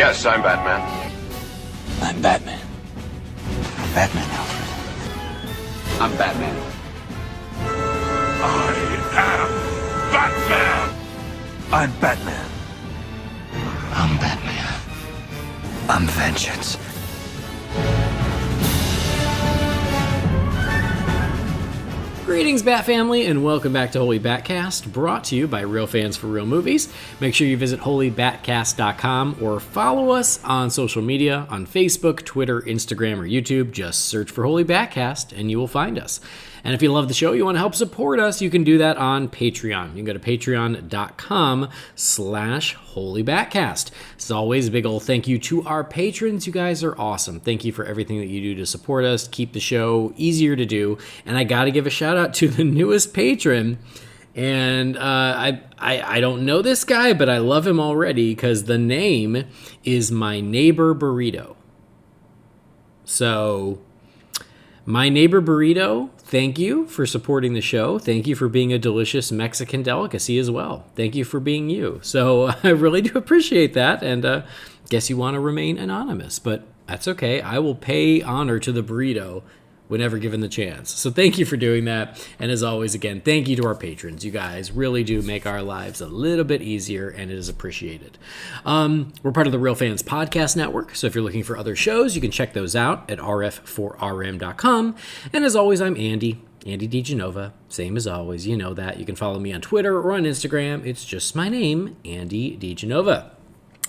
Yes, I'm Batman. I'm Batman. I'm Batman, Alfred. I'm Batman. I am Batman. I'm Batman. I'm Batman. I'm vengeance. Greetings, Bat Family, and welcome back to Holy BatCast, brought to you by Real Fans for Real Movies. Make sure you visit holybatcast.com or follow us on social media on Facebook, Twitter, Instagram, or YouTube. Just search for Holy BatCast and you will find us. And if you love the show, you want to help support us, you can do that on Patreon. You can go to patreon.com/holybatcast. As always, a big old thank you to our patrons. You guys are awesome. Thank you for everything that you do to support us, keep the show easier to do. And I got to give a shout out to the newest patron. And I don't know this guy, but I love him already because the name is My Neighbor Burrito. So, My Neighbor Burrito, thank you for supporting the show. Thank you for being a delicious Mexican delicacy as well. Thank you for being you. So I really do appreciate that. And guess you want to remain anonymous, but that's okay. I will pay honor to the burrito whenever given the chance. So thank you for doing that. And as always, again, thank you to our patrons. You guys really do make our lives a little bit easier, and it is appreciated. We're part of the Real Fans Podcast Network, so if you're looking for other shows, you can check those out at rf4rm.com. And as always, I'm Andy DiGenova. Same as always, you know that. You can follow me on Twitter or on Instagram. It's just my name, Andy DiGenova.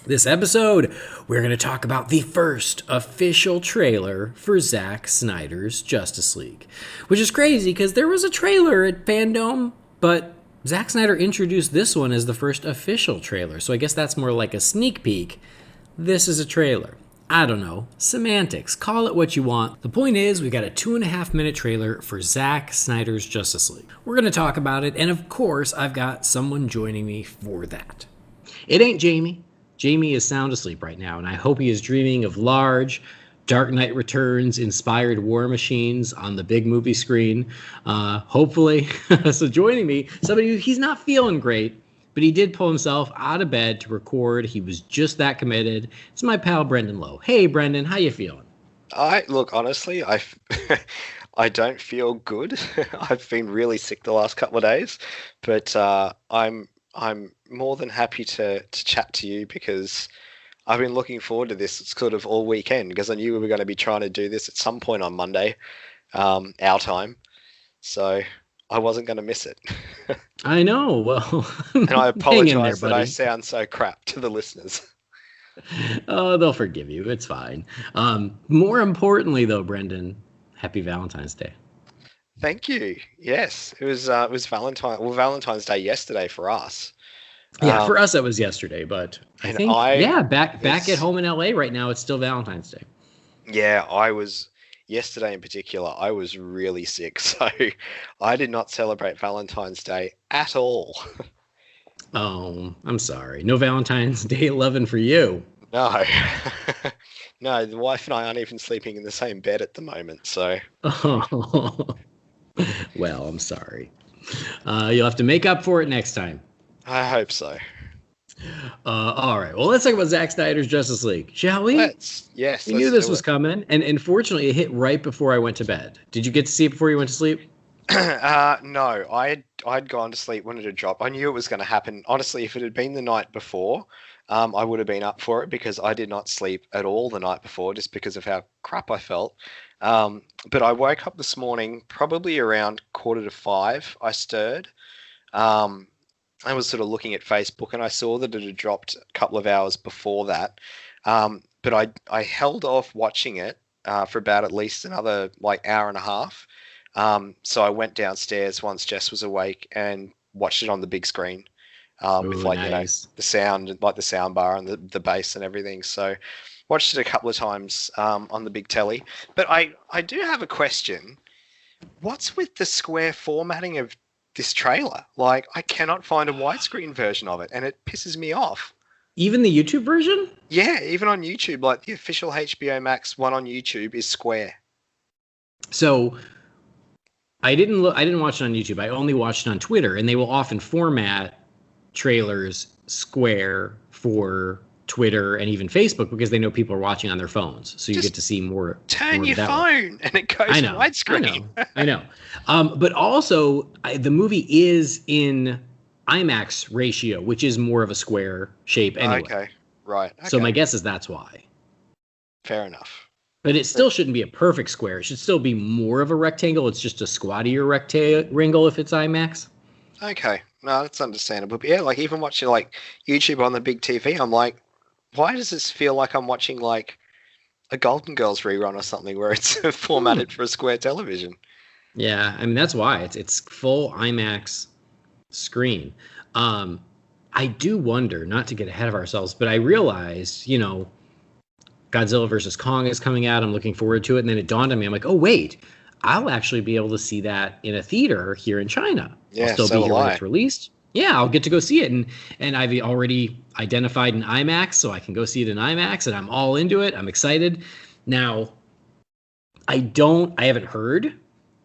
This episode, we're going to talk about the first official trailer for Zack Snyder's Justice League, which is crazy because there was a trailer at Fandom, but Zack Snyder introduced this one as the first official trailer, so I guess that's more like a sneak peek. This is a trailer. I don't know. Semantics. Call it what you want. The point is, we got a 2.5-minute trailer for Zack Snyder's Justice League. We're going to talk about it, and of course, I've got someone joining me for that. It ain't Jamie. Jamie is sound asleep right now, and I hope he is dreaming of large, Dark Knight Returns inspired war machines on the big movie screen. Hopefully. So joining me, somebody he's not feeling great, but he did pull himself out of bed to record. He was just that committed. It's my pal Brendan Lowe. Hey, Brendan, how you feeling? Look, honestly, I don't feel good. I've been really sick the last couple of days, but I'm more than happy to chat to you because I've been looking forward to this sort of all weekend because I knew we were going to be trying to do this at some point on Monday, our time. So I wasn't going to miss it. I know. Well, and I apologize that I sound so crap to the listeners. Oh, they'll forgive you. It's fine. More importantly, though, Brendan, happy Valentine's Day. Thank you. Yes, it was Valentine's Day yesterday for us. Yeah, for us it was yesterday, but I think back at home in LA right now it's still Valentine's Day. Yeah, yesterday in particular, I was really sick, so I did not celebrate Valentine's Day at all. Oh, I'm sorry. No Valentine's Day loving for you. No. No, the wife and I aren't even sleeping in the same bed at the moment, so. Oh. Well, I'm sorry. You'll have to make up for it next time. I hope so. All right. Well, let's talk about Zack Snyder's Justice League, shall we? Yes. We knew this was coming, and unfortunately, it hit right before I went to bed. Did you get to see it before you went to sleep? No, I'd gone to sleep when it had dropped. I knew it was going to happen. Honestly, if it had been the night before, I would have been up for it because I did not sleep at all the night before just because of how crap I felt. But I woke up this morning probably around 4:45. I stirred. I was sort of looking at Facebook and I saw that it had dropped a couple of hours before that. But I held off watching it for about at least another hour and a half. So I went downstairs once Jess was awake and watched it on the big screen with nice. The sound, the sound bar and the bass and everything. So watched it a couple of times on the big telly. But I do have a question. What's with the square formatting of this trailer? I cannot find a widescreen version of it, and it pisses me off. Even the YouTube version? Yeah, even on YouTube, the official HBO Max one on YouTube is square. So I didn't watch it on YouTube. I only watched it on Twitter, and they will often format trailers square for Twitter and even Facebook because they know people are watching on their phones. So you Just get to see more. Turn more your that way. phone and it goes widescreen. I know. But also, the movie is in IMAX ratio, which is more of a square shape anyway. Okay, right. Okay. So my guess is that's why. Fair enough. But it still shouldn't be a perfect square. It should still be more of a rectangle. It's just a squattier rectangle if it's IMAX. Okay, no, that's understandable. But yeah, like even watching like YouTube on the big TV, I'm like, why does this feel like I'm watching like a Golden Girls rerun or something where it's formatted for a square television? Yeah, I mean that's why it's full IMAX screen. I do wonder, not to get ahead of ourselves, but I realized, Godzilla versus Kong is coming out. I'm looking forward to it, and then it dawned on me. I'm like, oh wait, I'll actually be able to see that in a theater here in China. Yeah, I'll still so be here will when I. it's released. Yeah, I'll get to go see it, and I've already identified an IMAX, so I can go see it in IMAX, and I'm all into it. I'm excited. Now, I haven't heard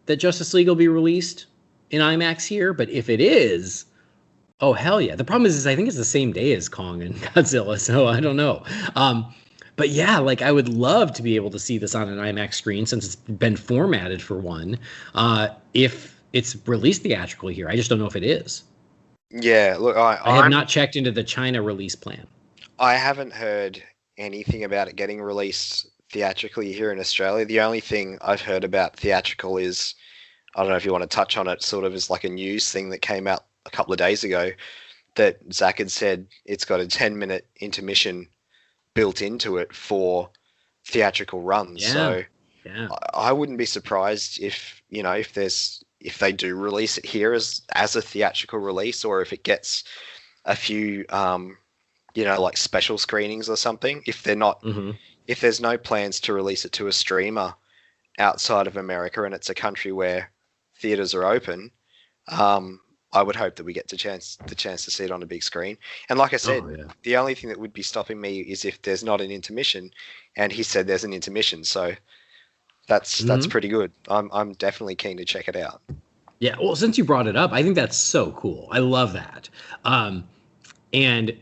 that Justice League will be released in IMAX here, but if it is, oh hell yeah. The problem is I think it's the same day as Kong and Godzilla, so I don't know. But yeah, like I would love to be able to see this on an IMAX screen since it's been formatted for one. If it's released theatrically here, I just don't know if it is. Yeah, look, I have not checked into the China release plan. I haven't heard anything about it getting released theatrically here in Australia. The only thing I've heard about theatrical is, I don't know if you want to touch on it, sort of as like a news thing that came out a couple of days ago, that Zack had said it's got a 10-minute intermission built into it for theatrical runs. Yeah. So Yeah. I wouldn't be surprised if if they do release it here as a theatrical release, or if it gets a few like special screenings or something. If they're not, if there's no plans to release it to a streamer outside of America and it's a country where theaters are open, I would hope that we get the chance to see it on a big screen. And like I said, the only thing that would be stopping me is if there's not an intermission, and he said there's an intermission, so that's pretty good. I'm definitely keen to check it out. Yeah, well, since you brought it up, I think that's so cool. I love that. And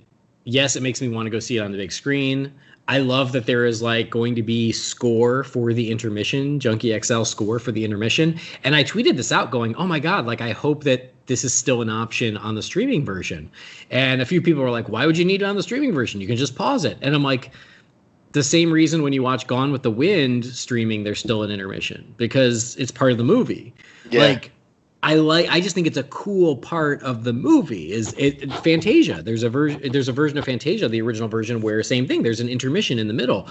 yes, it makes me want to go see it on the big screen. I love that there is like going to be score for the intermission, Junkie XL score for the intermission. And I tweeted this out going, oh my God, like I hope that this is still an option on the streaming version. And a few people were like, why would you need it on the streaming version? You can just pause it. And I'm like, the same reason when you watch Gone with the Wind streaming, there's still an intermission because it's part of the movie. Yeah. I just think it's a cool part of the movie. Is it Fantasia? There's a version of Fantasia, the original version, where same thing. There's an intermission in the middle.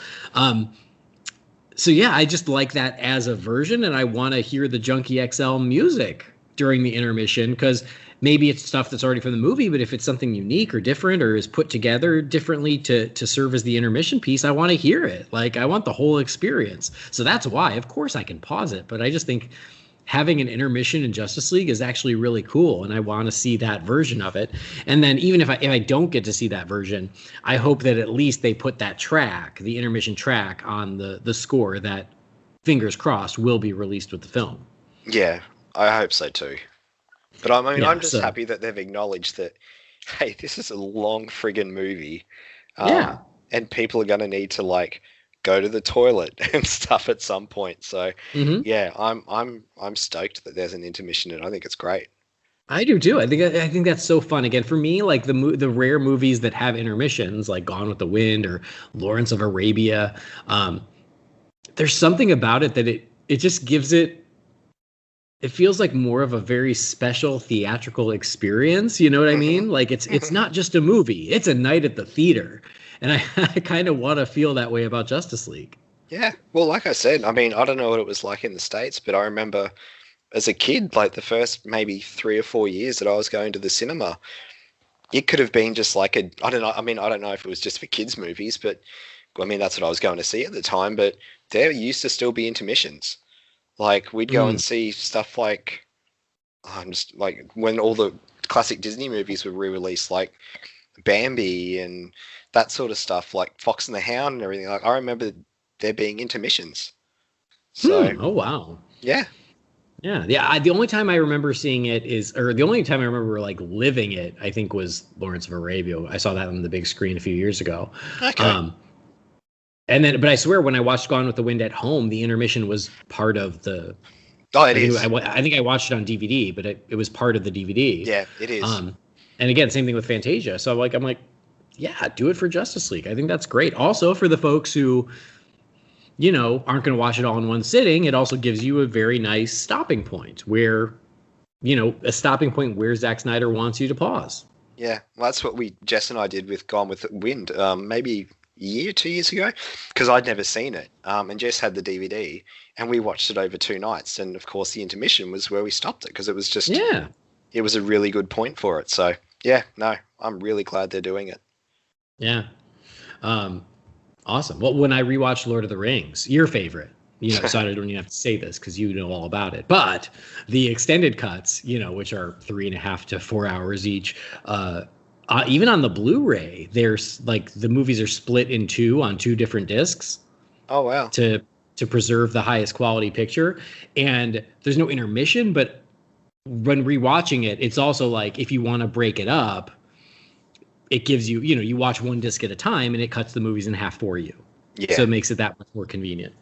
So yeah, I just like that as a version, and I want to hear the Junkie XL music during the intermission because maybe it's stuff that's already from the movie, but if it's something unique or different or is put together differently to serve as the intermission piece, I want to hear it. Like I want the whole experience. So that's why, of course, I can pause it, but I just think having an intermission in Justice League is actually really cool, and I want to see that version of it. And then even if I don't get to see that version, I hope that at least they put that track, the intermission track, on the score that, fingers crossed, will be released with the film. Yeah, I hope so too. But I'm just happy that they've acknowledged that, hey, this is a long friggin' movie. And people are going to need to like go to the toilet and stuff at some point. So yeah, I'm stoked that there's an intermission, and I think it's great. I do too. I think that's so fun. Again, for me, like the rare movies that have intermissions, like Gone with the Wind or Lawrence of Arabia, there's something about it that it just gives it. It feels like more of a very special theatrical experience. You know what I mean? Like it's not just a movie; it's a night at the theater. And I kind of want to feel that way about Justice League. Yeah. Well, like I said, I don't know what it was like in the States, but I remember as a kid, like the first maybe 3 or 4 years that I was going to the cinema, it could have been just like I don't know. I don't know if it was just for kids' movies, but that's what I was going to see at the time. But there used to still be intermissions. Like we'd go and see stuff like, just like when all the classic Disney movies were re-released, like Bambi and that sort of stuff, like Fox and the Hound and everything. Like I remember there being intermissions. So oh wow. Yeah. Yeah. The only time I remember seeing it the only time I remember like living it, I think, was Lawrence of Arabia. I saw that on the big screen a few years ago. Okay. But I swear, when I watched Gone with the Wind at home, the intermission was part of the. Oh, it is. I think I watched it on DVD, but it was part of the DVD. Yeah, it is. And again, same thing with Fantasia. So I'm like, yeah, do it for Justice League. I think that's great. Also, for the folks who, aren't going to watch it all in one sitting, it also gives you a very nice stopping point where, a stopping point where Zack Snyder wants you to pause. Yeah, well, that's what Jess and I did with Gone with the Wind, maybe a year, 2 years ago, because I'd never seen it. And Jess had the DVD, and we watched it over 2 nights. And of course, the intermission was where we stopped it, because it was just, it was a really good point for it. So yeah, no, I'm really glad they're doing it. Yeah. Awesome. Well, when I rewatched Lord of the Rings, your favorite, so I don't even have to say this because you know all about it, but the extended cuts, which are 3.5 to 4 hours each, even on the Blu-ray, there's like the movies are split in two on 2 different discs. Oh, wow. To preserve the highest quality picture. And there's no intermission, but when rewatching it, it's also like, if you want to break it up, it gives you, you watch one disc at a time and it cuts the movies in half for you. Yeah. So it makes it that much more convenient.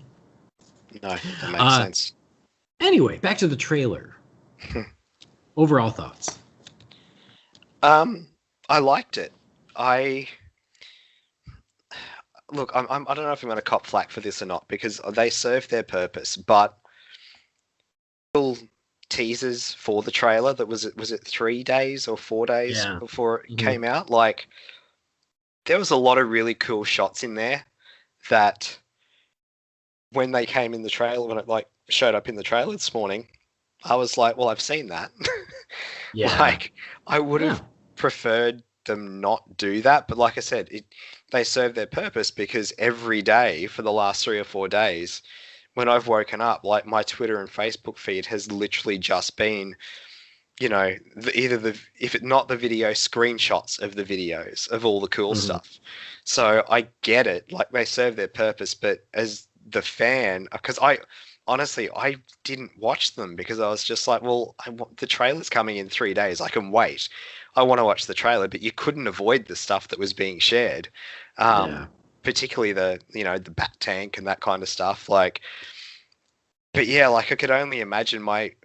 No, that makes sense. Anyway, back to the trailer. Overall thoughts. I liked it. I don't know if I'm going to cop flack for this or not, because they served their purpose, but little teasers for the trailer that was it 3 days or 4 days before it came out, like there was a lot of really cool shots in there that when they came in the trailer, when it like showed up in the trailer this morning, I was like, well, I've seen that. Like I would have preferred them not do that, but like I said, they serve their purpose, because every day for the last 3 or 4 days when I've woken up, like my Twitter and Facebook feed has literally just been, if it's not the video, screenshots of the videos of all the cool stuff. So I get it, like they serve their purpose, but as the fan, because I didn't watch them because I was just like, well, the trailer's coming in 3 days. I can wait. I want to watch the trailer, but you couldn't avoid the stuff that was being shared. Particularly the bat tank and that kind of stuff. Like, but yeah, like I could only imagine I'd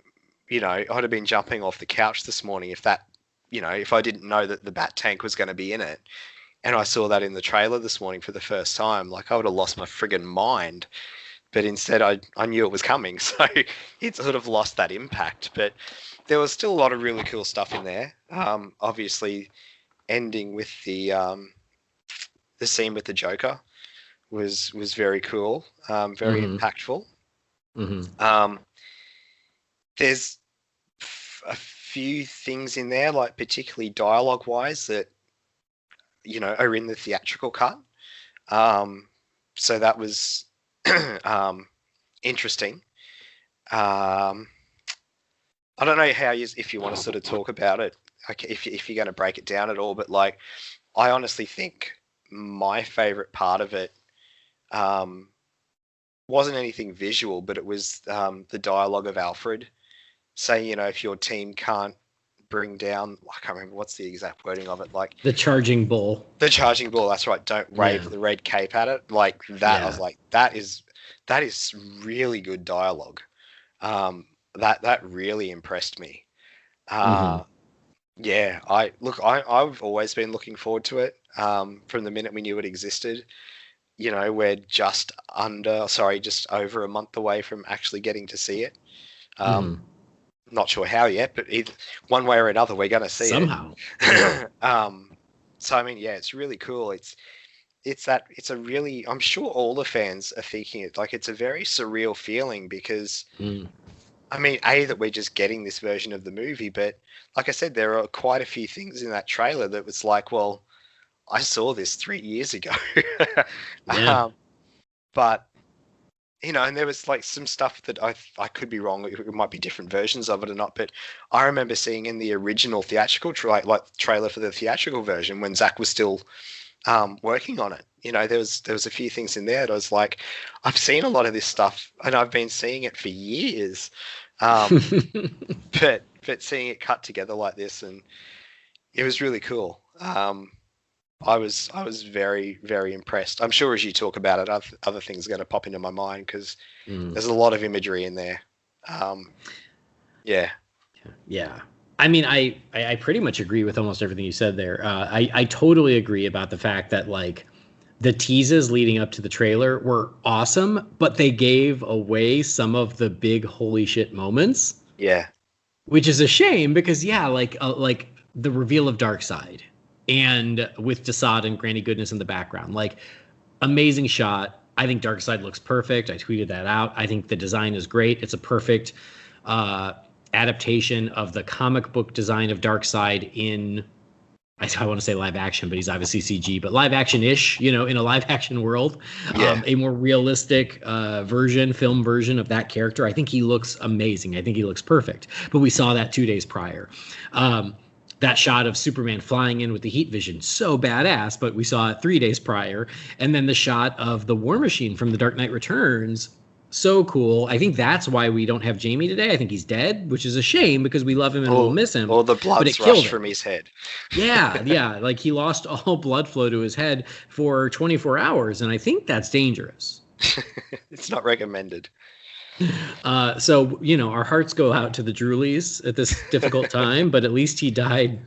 have been jumping off the couch this morning if I didn't know that the bat tank was going to be in it. And I saw that in the trailer this morning for the first time. Like I would have lost my friggin' mind. But instead I knew it was coming. So it sort of lost that impact. But there was still a lot of really cool stuff in there. Obviously ending with the scene with the Joker was very cool, very impactful. There's a few things in there, like particularly dialogue wise, that are in the theatrical cut. So that was interesting. I don't know if you want to sort of talk about it, if you're going to break it down at all, but like I honestly think my favorite part of it wasn't anything visual, but it was the dialogue of Alfred saying, if your team can't bring down, I can't remember what's the exact wording of it, like the charging bull. The charging bull, that's right. Don't wave the red cape at it. Like that, I was like, that is really good dialogue. That really impressed me. Yeah, I've always been looking forward to it. From the minute we knew it existed. We're just over a month away from actually getting to see it. Not sure how yet, but one way or another, we're going to see somehow. It. So I mean, yeah, it's really cool. I'm sure all the fans are thinking it, like it's a very surreal feeling because, I mean, that we're just getting this version of the movie, but like I said, there are quite a few things in that trailer that was like, well, I saw this 3 years ago. But and there was like some stuff that I could be wrong. It might be different versions of it or not, but I remember seeing in the original theatrical trailer for the theatrical version when Zack was still working on it. There was a few things in there that I was like, I've seen a lot of this stuff and I've been seeing it for years. But seeing it cut together like this, and it was really cool. I was very, very impressed. I'm sure as you talk about it, other things are going to pop into my mind because there's a lot of imagery in there. Yeah. Yeah. I mean, I pretty much agree with almost everything you said there. I totally agree about the fact that, like, the teases leading up to the trailer were awesome, but they gave away some of the big holy shit moments. Yeah. Which is a shame because, yeah, like the reveal of Darkseid and with Desaad and Granny Goodness in the background, like, amazing shot. I think Darkseid looks perfect. I tweeted that out. I think the design is great. It's a perfect adaptation of the comic book design of Darkseid in, I want to say live action, but he's obviously CG, but live action-ish, in a live action world. Yeah. A more realistic film version of that character. I think he looks amazing. I think he looks perfect. But we saw that 2 days prior. That shot of Superman flying in with the heat vision, so badass, but we saw it 3 days prior. And then the shot of the War Machine from The Dark Knight Returns, so cool. I think that's why we don't have Jamie today. I think he's dead, which is a shame because we love him and we'll miss him. Or the blood's rushed from his head. Yeah. Like, he lost all blood flow to his head for 24 hours, and I think that's dangerous. It's not recommended. So, our hearts go out to the Druleys at this difficult time, but at least he died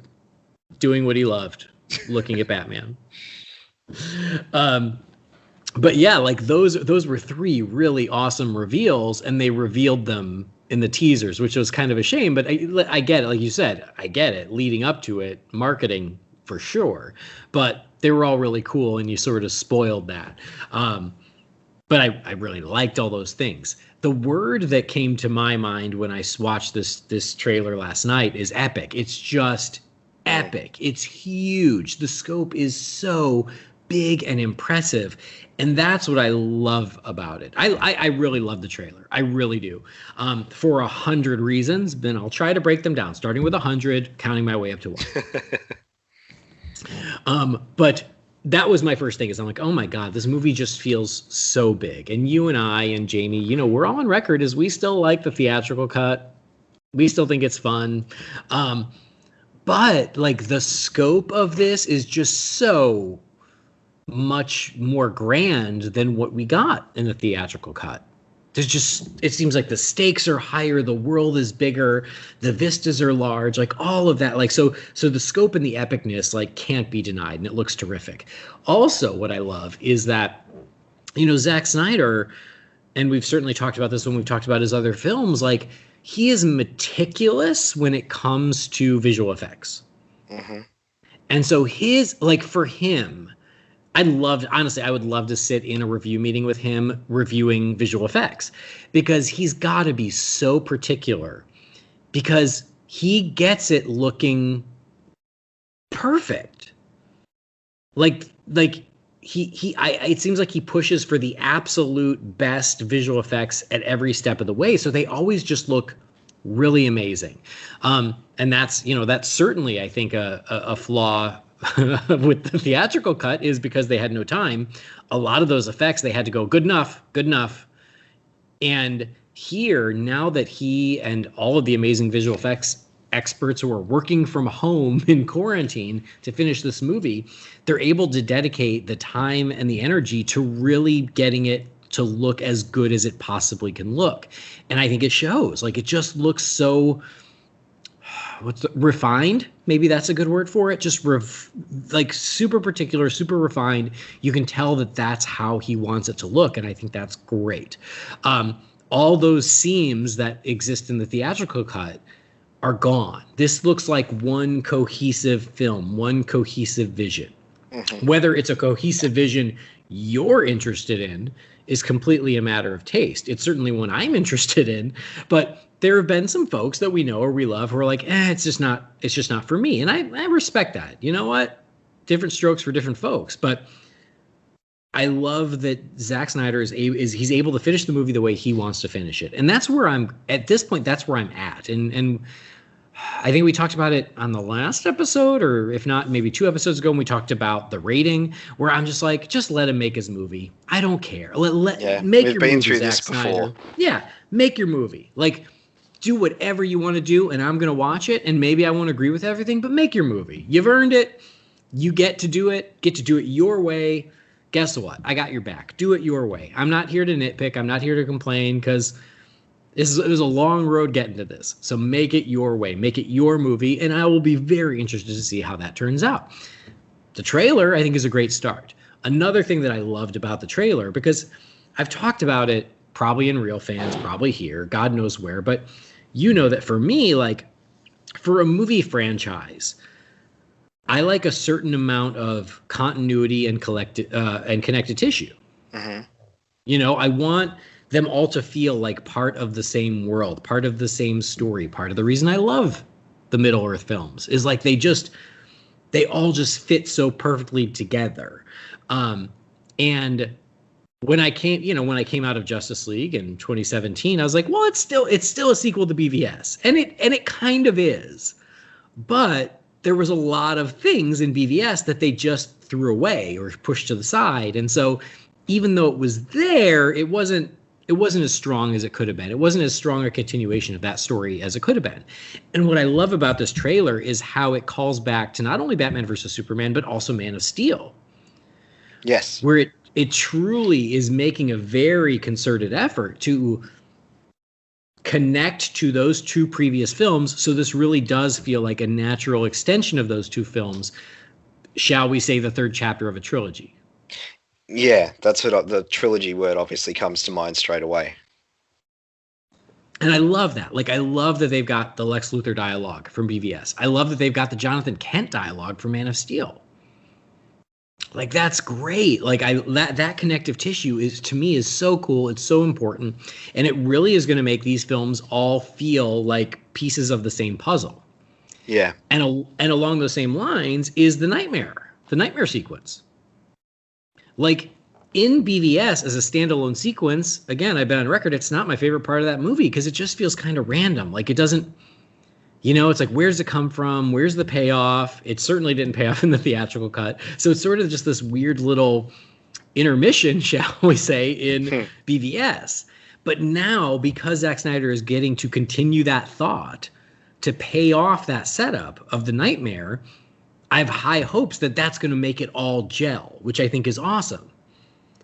doing what he loved, looking at Batman. But yeah, like those were three really awesome reveals, and they revealed them in the teasers, which was kind of a shame. But I get it, like you said, I get it. Leading up to it, marketing for sure, but they were all really cool, and you sort of spoiled that. But I really liked all those things. The word that came to my mind when I watched this trailer last night is epic. It's just epic. It's huge. The scope is so big and impressive. And that's what I love about it. I really love the trailer. I really do. For 100 reasons, then I'll try to break them down, starting with 100, counting my way up to 1. But that was my first thing, is I'm like, oh my God, this movie just feels so big. And you and I and Jamie, we're all on record as we still like the theatrical cut. We still think it's fun. But like, the scope of this is just so much more grand than what we got in the theatrical cut. It seems like the stakes are higher, the world is bigger, the vistas are large, like all of that. Like, so the scope and the epicness, like, can't be denied, and it looks terrific. Also, what I love is that, Zack Snyder, and we've certainly talked about this when we've talked about his other films, like, he is meticulous when it comes to visual effects. Mm-hmm. And so for him, I would love to sit in a review meeting with him reviewing visual effects, because he's got to be so particular, because he gets it looking perfect. It seems like he pushes for the absolute best visual effects at every step of the way. So they always just look really amazing. And that's certainly, I think, a flaw with the theatrical cut, is because they had no time. A lot of those effects, they had to go good enough. And here, now that he and all of the amazing visual effects experts who are working from home in quarantine to finish this movie, they're able to dedicate the time and the energy to really getting it to look as good as it possibly can look. And I think it shows. Like, it just looks so refined. Maybe that's a good word for it. Just like super particular, super refined. You can tell that that's how he wants it to look, and I think that's great. All those seams that exist in the theatrical cut are gone. This looks like one cohesive film, one cohesive vision. Mm-hmm. Whether it's a cohesive vision you're interested in is completely a matter of taste. It's certainly one I'm interested in, but there have been some folks that we know or we love who are like, it's just not for me. And I respect that. You know what? Different strokes for different folks. But I love that Zack Snyder he's able to finish the movie the way he wants to finish it. And that's where at this point, that's where I'm at. And I think we talked about it on the last episode, or if not, maybe 2 episodes ago, when we talked about the rating, where I'm just like, just let him make his movie. I don't care. Make your movie, Zack Snyder. Yeah, make your movie. Like, do whatever you want to do, and I'm going to watch it, and maybe I won't agree with everything, but make your movie. You've earned it. You get to do it your way. Guess what? I got your back. Do it your way. I'm not here to nitpick. I'm not here to complain, because it was a long road getting to this. So make it your way. Make it your movie, and I will be very interested to see how that turns out. The trailer, I think, is a great start. Another thing that I loved about the trailer, because I've talked about it probably in Real Fans, probably here, God knows where, but you know that for me, like, for a movie franchise, I like a certain amount of continuity and connected tissue. Mm-hmm. You know, I want them all to feel like part of the same world, part of the same story. Part of the reason I love the Middle Earth films is like they all just fit so perfectly together. And when I came out of Justice League in 2017, I was like, well, it's still a sequel to BVS, and it kind of is, but there was a lot of things in BVS that they just threw away or pushed to the side, and so even though it was there, it wasn't as strong as it could have been. It wasn't as strong a continuation of that story as it could have been. And what I love about this trailer is how it calls back to not only Batman versus Superman, but also Man of Steel. Yes. Where it truly is making a very concerted effort to connect to those two previous films. So this really does feel like a natural extension of those two films. Shall we say the third chapter of a trilogy? Yeah, that's what the trilogy word obviously comes to mind straight away. And I love that. Like, I love that they've got the Lex Luthor dialogue from BVS. I love that they've got the Jonathan Kent dialogue from Man of Steel. Like, that's great. Like, that connective tissue is so cool. It's so important. And it really is going to make these films all feel like pieces of the same puzzle. Yeah. And along those same lines is the nightmare sequence. Like, in BVS as a standalone sequence, again, I've been on record, it's not my favorite part of that movie because it just feels kind of random. Like, it doesn't, it's like, where's it come from? Where's the payoff? It certainly didn't pay off in the theatrical cut. So it's sort of just this weird little intermission, shall we say, in BVS. But now, because Zack Snyder is getting to continue that thought to pay off that setup of the nightmare, I have high hopes that that's going to make it all gel, which I think is awesome.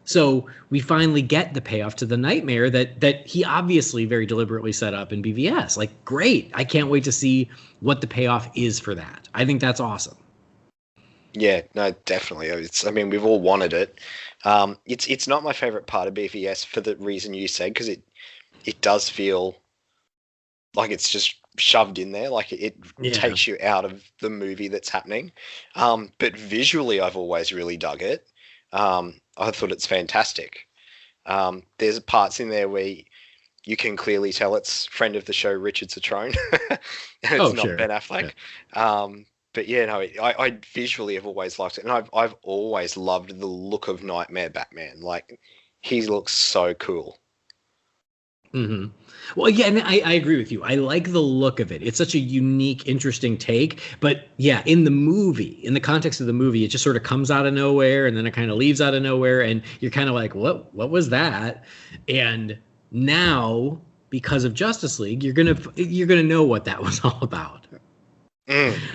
So we finally get the payoff to the nightmare that he obviously very deliberately set up in BVS. Like, great. I can't wait to see what the payoff is for that. I think that's awesome. Yeah, no, definitely. We've all wanted it. It's not my favorite part of BVS for the reason you said, because it does feel like it's just shoved in there, like it takes you out of the movie that's happening. But visually, I've always really dug it. I thought it's fantastic. There's parts in there where you can clearly tell it's friend of the show Richard Citrone, and it's not Ben Affleck. Yeah. But yeah, no, I visually have always liked it, and I've always loved the look of Nightmare Batman. Like, he looks so cool. Mm-hmm. Well, yeah, and I agree with you. I like the look of it. It's such a unique, interesting take. But yeah, in the context of the movie, it just sort of comes out of nowhere, and then it kind of leaves out of nowhere, and you're kind of like, what was that? And now, because of Justice League, you're gonna know what that was all about.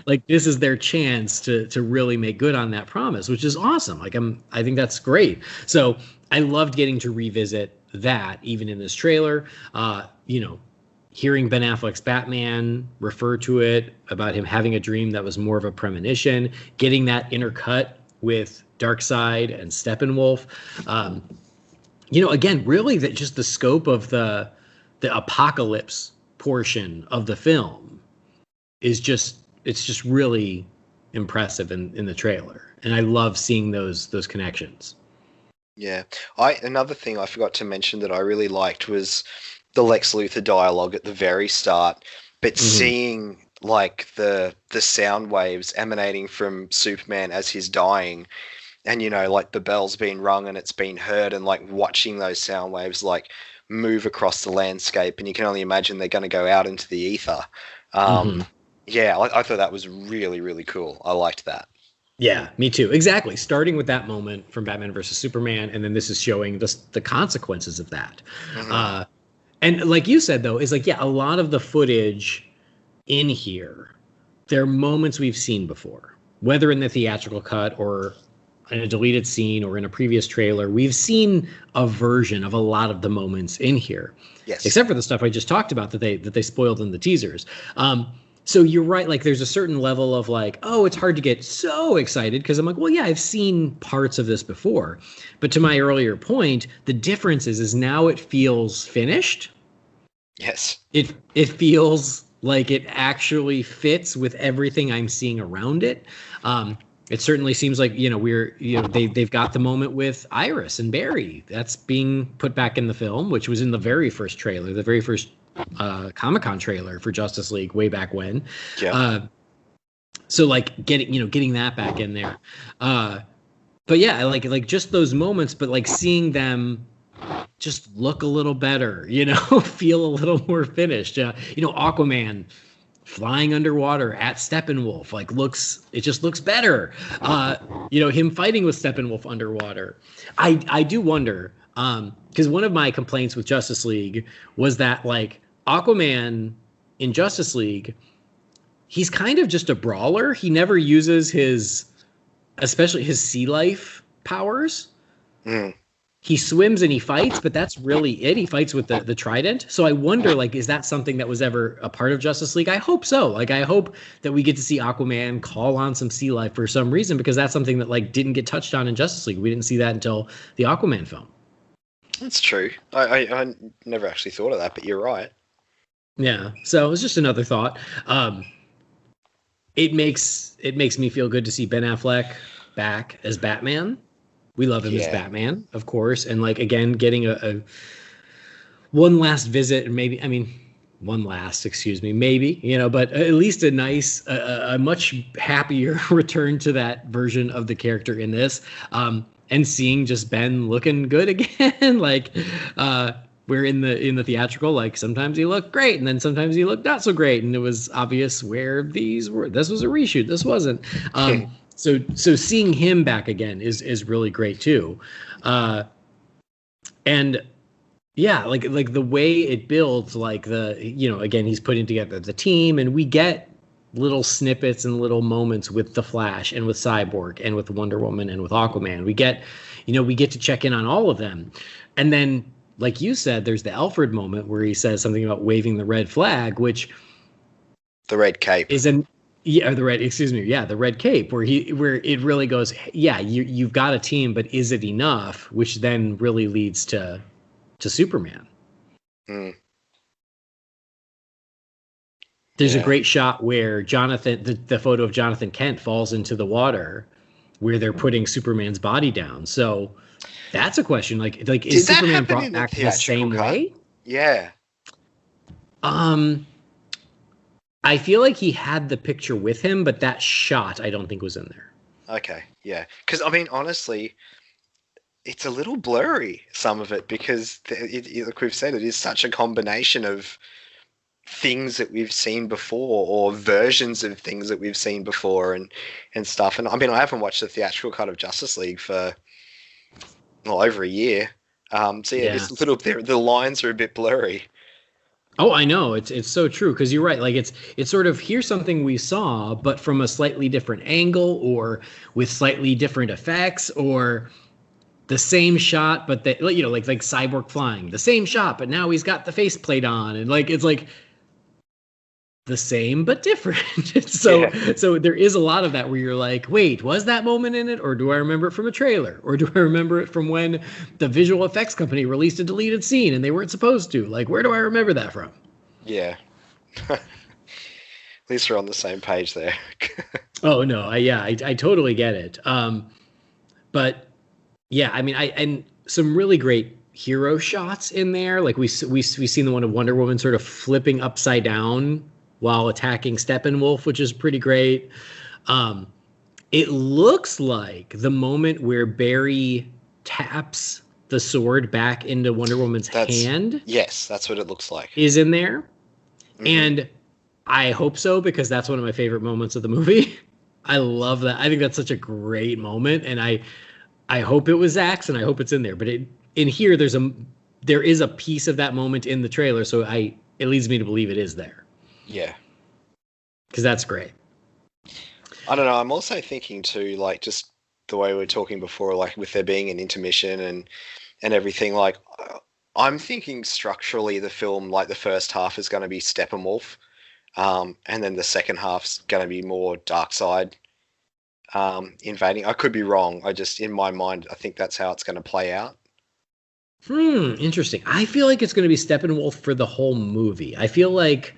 Like, this is their chance to really make good on that promise, which is awesome. Like, I think that's great. So I loved getting to revisit that even in this trailer. Hearing Ben Affleck's Batman refer to it, about him having a dream that was more of a premonition, getting that intercut with Darkseid and Steppenwolf. Again, really that just the scope of the apocalypse portion of the film is just really impressive in the trailer. And I love seeing those connections. Yeah. Another thing I forgot to mention that I really liked was the Lex Luthor dialogue at the very start, but seeing like the sound waves emanating from Superman as he's dying, and like the bell's been rung and it's been heard, and like watching those sound waves like move across the landscape, and you can only imagine they're going to go out into the ether. Yeah, I thought that was really, really cool. I liked that. Yeah, me too. Exactly. Starting with that moment from Batman versus Superman, and then this is showing the consequences of that. And like you said, though, is like, yeah, a lot of the footage in here, there are moments we've seen before, whether in the theatrical cut or in a deleted scene or in a previous trailer. We've seen a version of a lot of the moments in here. Yes. Except for the stuff I just talked about that they spoiled in the teasers. So you're right. Like, there's a certain level of like, oh, it's hard to get so excited because I'm like, well, yeah, I've seen parts of this before. But to my earlier point, the difference is now it feels finished. Yes. It feels like it actually fits with everything I'm seeing around it. It certainly seems like, they've got the moment with Iris and Barry that's being put back in the film, which was in the very first trailer, the very first Comic-Con trailer for Justice League way back when. Yeah. So like getting that back in there. But yeah, like just those moments, but like seeing them just look a little better, feel a little more finished. Aquaman flying underwater at Steppenwolf, it just looks better. Him fighting with Steppenwolf underwater. I do wonder, because one of my complaints with Justice League was that like Aquaman in Justice League, he's kind of just a brawler. He never uses especially his sea life powers. Mm. He swims and he fights, but that's really it. He fights with the trident. So I wonder, like, is that something that was ever a part of Justice League? I hope so. Like, I hope that we get to see Aquaman call on some sea life for some reason, because that's something that like didn't get touched on in Justice League. We didn't see that until the Aquaman film. That's true. I never actually thought of that, but you're right. Yeah. So it was just another thought. It makes me feel good to see Ben Affleck back as Batman. We love him as Batman, of course. And like, again, getting a one last visit, and maybe, but at least a nice, a much happier return to that version of the character in this. And seeing just Ben looking good again. Like, we're in the theatrical, like sometimes he looked great and then sometimes he looked not so great. And it was obvious where these were. This was a reshoot. This wasn't. So seeing him back again is really great too. And yeah, like the way it builds, like again, he's putting together the team, and we get little snippets and little moments with the Flash and with Cyborg and with Wonder Woman and with Aquaman. We get to check in on all of them. And then, like you said, there's the Alfred moment where he says something about waving the red flag, which the red cape is the red cape, where it really goes, yeah, you've got a team, but is it enough? Which then really leads to Superman. Mm. There's a great shot where Jonathan, the photo of Jonathan Kent falls into the water, where they're putting Superman's body down. So that's a question. Like is Superman brought back the same way? Yeah. I feel like he had the picture with him, but that shot I don't think was in there. Okay, yeah. Because, honestly, it's a little blurry, some of it, because, like we've said, it is such a combination of things that we've seen before, or versions of things that we've seen before, and stuff. And, I haven't watched the theatrical cut of Justice League for, over a year. It's a little bit, the lines are a bit blurry. Oh, I know. It's so true, because you're right. Like it's sort of, here's something we saw, but from a slightly different angle, or with slightly different effects, or the same shot, but like Cyborg flying, the same shot, but now he's got the faceplate on, and like it's like the same but different. So there is a lot of that where you're like, wait, was that moment in it, or do I remember it from a trailer, or do I remember it from when the visual effects company released a deleted scene and they weren't supposed to? Like, where do I remember that from? Yeah. At least we're on the same page there. Oh no, I totally get it. But yeah, and some really great hero shots in there. Like we've seen the one of Wonder Woman sort of flipping upside down while attacking Steppenwolf, which is pretty great. It looks like the moment where Barry taps the sword back into Wonder Woman's hand. Yes, that's what it looks like. Is in there. Mm-hmm. And I hope so, because that's one of my favorite moments of the movie. I love that. I think that's such a great moment. And I hope it was Zack's, and I hope it's in there. But in here, there's there is a piece of that moment in the trailer, so it leads me to believe it is there. Yeah. Because that's great. I don't know. I'm also thinking too, like just the way we were talking before, like with there being an intermission and everything. Like I'm thinking structurally, the film, like the first half is going to be Steppenwolf, and then the second half's going to be more Darkseid invading. I could be wrong. I just in my mind, I think that's how it's going to play out. Interesting. I feel like it's going to be Steppenwolf for the whole movie. I feel like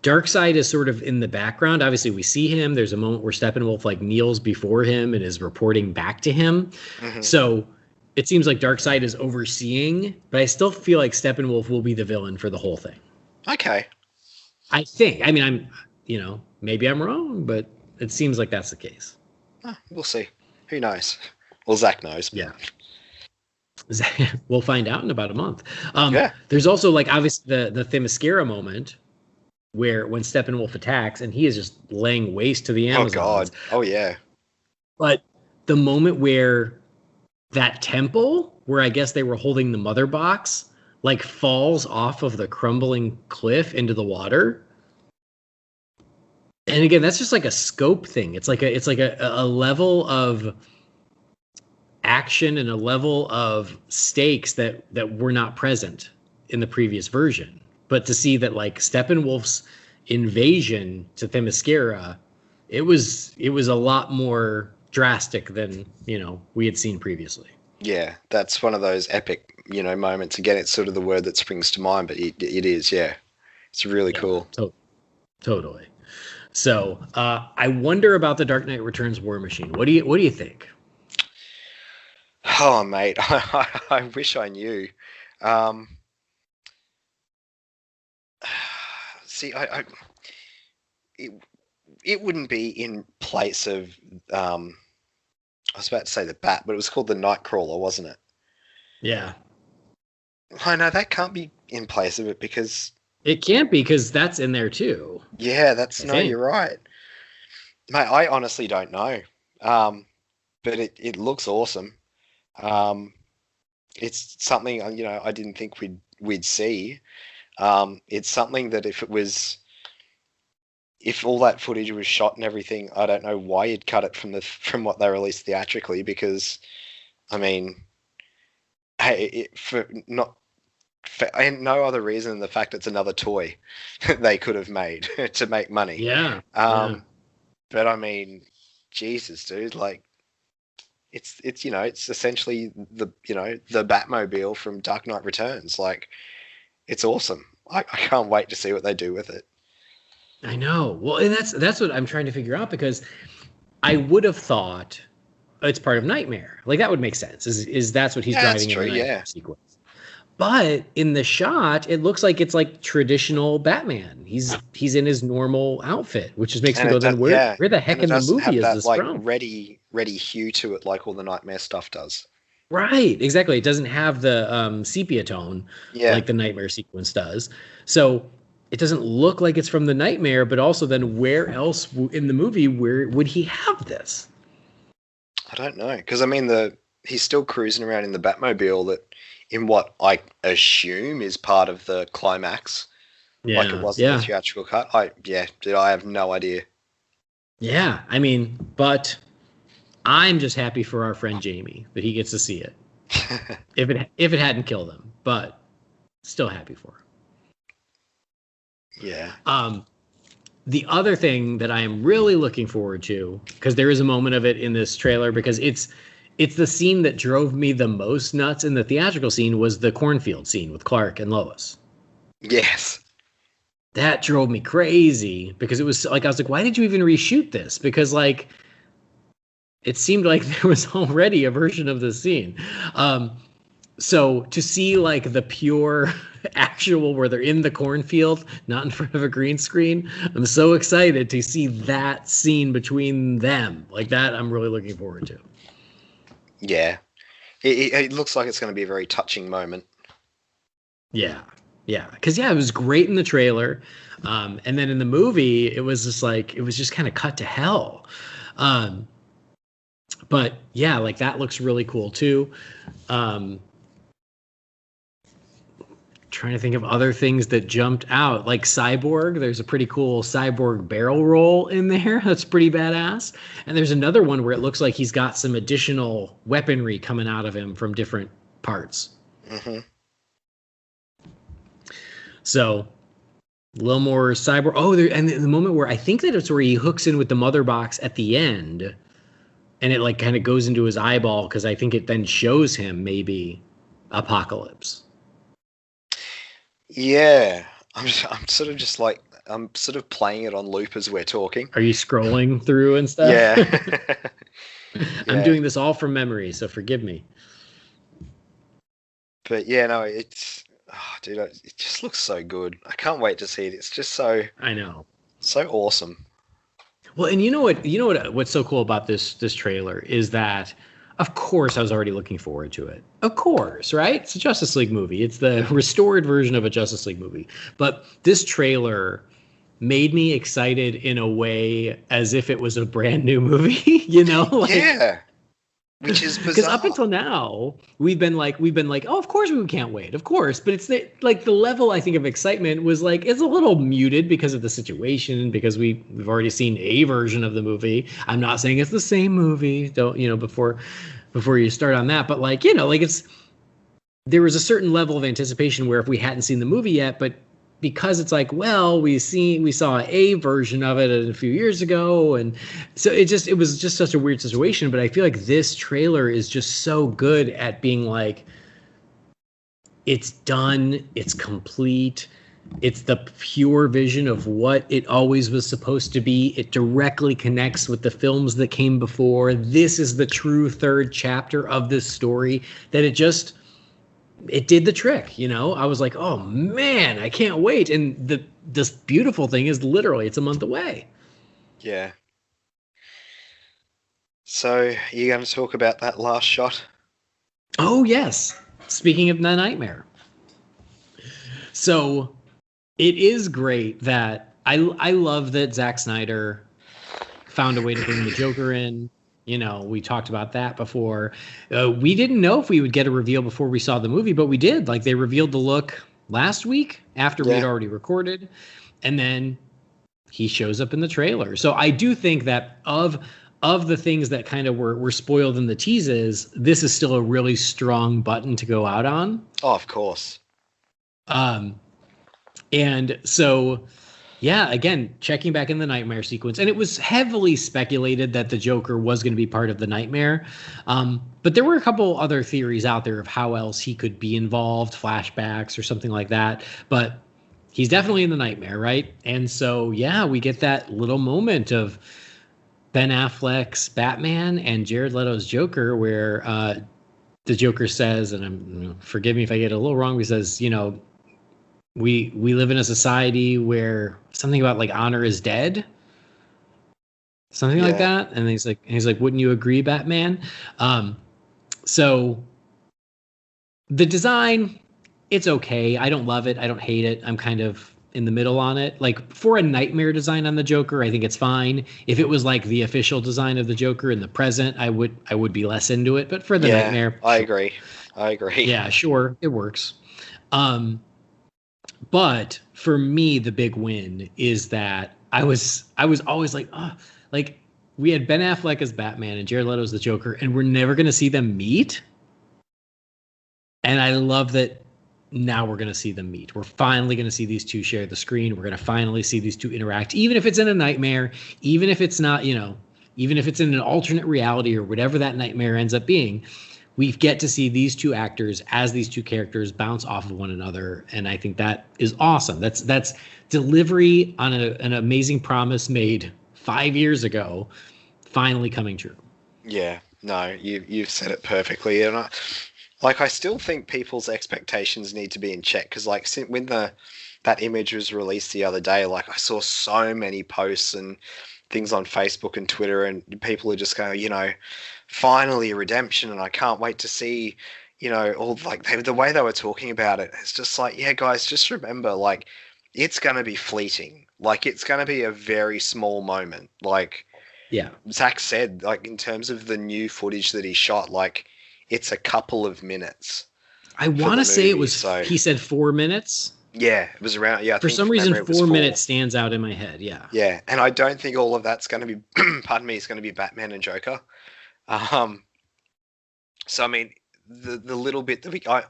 Darkseid is sort of in the background. Obviously, we see him. There's a moment where Steppenwolf like kneels before him and is reporting back to him. Mm-hmm. So it seems like Darkseid is overseeing, but I still feel like Steppenwolf will be the villain for the whole thing. Okay. I think. I mean, maybe I'm wrong, but it seems like that's the case. We'll see. Who knows? Well, Zach knows. Yeah. We'll find out in about a month. There's also like obviously the Themyscira moment where when Steppenwolf attacks and he is just laying waste to the Amazons. Oh God! Oh yeah. But the moment where that temple, where I guess they were holding the mother box, like falls off of the crumbling cliff into the water. And again, that's just like a scope thing. It's like a level of action and a level of stakes that were not present in the previous version. But to see that like Steppenwolf's invasion to Themyscira, it was a lot more drastic than, we had seen previously. Yeah, that's one of those epic, moments. Again, it's sort of the word that springs to mind, but it is, yeah. It's really cool. Totally. So I wonder about the Dark Knight Returns War Machine. What do you think? Oh, mate, I wish I knew. See, it wouldn't be in place of. I was about to say the Bat, but it was called the Nightcrawler, wasn't it? Yeah. I know that can't be in place of it because it can't be because that's in there too. Yeah, you're right, mate. I honestly don't know, but it looks awesome. It's something I didn't think we'd see. It's something that if all that footage was shot and everything, I don't know why you'd cut it from what they released theatrically, because, I mean, hey, for no other reason than the fact it's another toy they could have made to make money. Yeah. But I mean, Jesus, dude, like, it's essentially the Batmobile from Dark Knight Returns. Like, it's awesome. I can't wait to see what they do with it. I know. Well, and that's what I'm trying to figure out, because I would have thought it's part of Nightmare. Like, that would make sense. Is that's what he's driving in the Nightmare sequence. But in the shot, it looks like it's like traditional Batman. He's in his normal outfit, which just makes me go, then where the heck in the movie is this from? Ready hue to it, like all the Nightmare stuff does. Right, exactly. It doesn't have the sepia tone like the Nightmare sequence does. So it doesn't look like it's from the Nightmare, but also then where else in the movie where would he have this? I don't know, because I mean he's still cruising around in the Batmobile that in what I assume is part of the climax, like it was in the theatrical cut. I have no idea. Yeah, I mean, but I'm just happy for our friend Jamie that he gets to see it. if it hadn't killed him, but still happy for him. Yeah. The other thing that I am really looking forward to, because there is a moment of it in this trailer, because it's the scene that drove me the most nuts in the theatrical scene, was the cornfield scene with Clark and Lois. Yes. That drove me crazy, because it was like, I was like, why did you even reshoot this? Because like, it seemed like there was already a version of the scene. So to see like the pure actual where they're in the cornfield, not in front of a green screen, I'm so excited to see that scene between them. Like that, I'm really looking forward to. Yeah. It looks like it's going to be a very touching moment. Yeah. Yeah. Because, it was great in the trailer. And then in the movie, it was just kind of cut to hell. But, yeah, like that looks really cool, too. trying to think of other things that jumped out, like Cyborg. There's a pretty cool Cyborg barrel roll in there. That's pretty badass. And there's another one where it looks like he's got some additional weaponry coming out of him from different parts. Mm-hmm. So a little more Cyborg. Oh, and the moment where I think that it's where he hooks in with the mother box at the end, and it like kind of goes into his eyeball, because I think it then shows him maybe Apocalypse. Yeah, I'm sort of just like, I'm sort of playing it on loop as we're talking. Are you scrolling through and stuff? Yeah. I'm doing this all from memory, so forgive me. But yeah, no, it's, dude, it just looks so good. I can't wait to see it. It's just so, I know, so awesome. Well, and you know what's so cool about this trailer is that, of course, I was already looking forward to it. Of course, right? It's a Justice League movie. It's the restored version of a Justice League movie. But this trailer made me excited in a way as if it was a brand new movie, you know? Like, yeah. Which is bizarre. Because up until now, we've been like, oh, of course we can't wait, of course. But it's the level, I think, of excitement was like, it's a little muted because of the situation, because we've already seen a version of the movie. I'm not saying it's the same movie, don't, before you start on that. But like, there was a certain level of anticipation where if we hadn't seen the movie yet, but because it's like, well, we saw a version of it a few years ago, and so it was just such a weird situation. But I feel like this trailer is just so good at being like, it's done, it's complete, it's the pure vision of what it always was supposed to be. It directly connects with the films that came before. This is the true third chapter of this story, that it did the trick, I was like, oh man, I can't wait. And this beautiful thing is literally, it's a month away. Yeah. So you going to talk about that last shot? Oh yes. Speaking of the nightmare. So it is great that I love that Zack Snyder found a way to bring the Joker in. We talked about that before. We didn't know if we would get a reveal before we saw the movie, but we did. Like, they revealed the look last week after we had already recorded, and then he shows up in the trailer. So I do think that of the things that kind of were spoiled in the teases, this is still a really strong button to go out on. Oh, of course. And so, yeah, again, checking back in the nightmare sequence. And it was heavily speculated that the Joker was going to be part of the nightmare. But there were a couple other theories out there of how else he could be involved, flashbacks or something like that. But he's definitely in the nightmare, right? And so, yeah, we get that little moment of Ben Affleck's Batman and Jared Leto's Joker, where the Joker says, and forgive me if I get it a little wrong, he says, we live in a society where something about like honor is dead, something like that. And he's like, wouldn't you agree, Batman? So the design, it's okay. I don't love it. I don't hate it. I'm kind of in the middle on it. Like, for a nightmare design on the Joker, I think it's fine. If it was like the official design of the Joker in the present, I would be less into it. But for the nightmare, I agree. Yeah, sure, it works. But for me, the big win is that I was always like, like, we had Ben Affleck as Batman and Jared Leto as the Joker, and we're never going to see them meet. And I love that now we're going to see them meet. We're finally going to see these two share the screen. We're going to finally see these two interact, even if it's in a nightmare, even if it's not, even if it's in an alternate reality or whatever that nightmare ends up being. We get to see these two actors as these two characters bounce off of one another, and I think that is awesome. That's delivery on an amazing promise made 5 years ago, finally coming true. Yeah, no, you've said it perfectly, and I still think people's expectations need to be in check, because like when that image was released the other day, like I saw so many posts and things on Facebook and Twitter, and people are just going, finally redemption, and I can't wait to see, all like the way they were talking about it. It's just like, yeah, guys, just remember, like, it's going to be fleeting. Like, it's going to be a very small moment. Like, yeah, Zack said, like, in terms of the new footage that he shot, like, it's a couple of minutes. I want to say it was. So He said 4 minutes. yeah, it was around. Yeah, I For think some from reason, memory it was 4 4. minutes stands out in my head. Yeah. Yeah, and I don't think all of that's going to be, pardon me, it's going to be Batman and Joker. Um, so I mean, the little bit that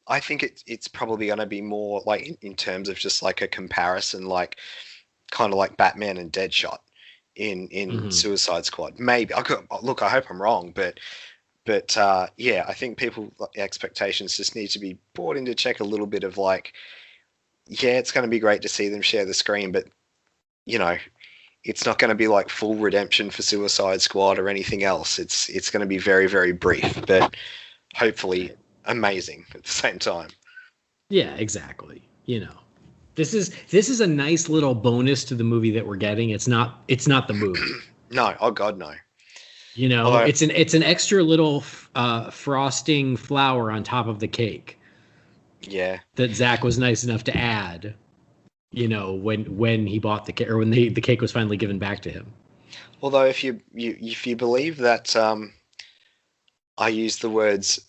I think it's probably going to be more like in terms of just like a comparison, like kind of like Batman and Deadshot in Suicide Squad. Maybe look, I hope I'm wrong, but yeah, I think people expectations just need to be brought into check a little bit of like, yeah, it's going to be great to see them share the screen, but you know, it's not going to be like full redemption for Suicide Squad or anything else. It's going to be very, very brief, but hopefully amazing at the same time. Yeah, exactly. You know, this is a nice little bonus to the movie that we're getting. It's not the movie. No, oh God, no. You know, Although, it's an extra little frosting flower on top of the cake. Yeah. That Zack was nice enough to add. You know, when he bought the cake, or when the cake was finally given back to him. Although, if you believe that, I use the words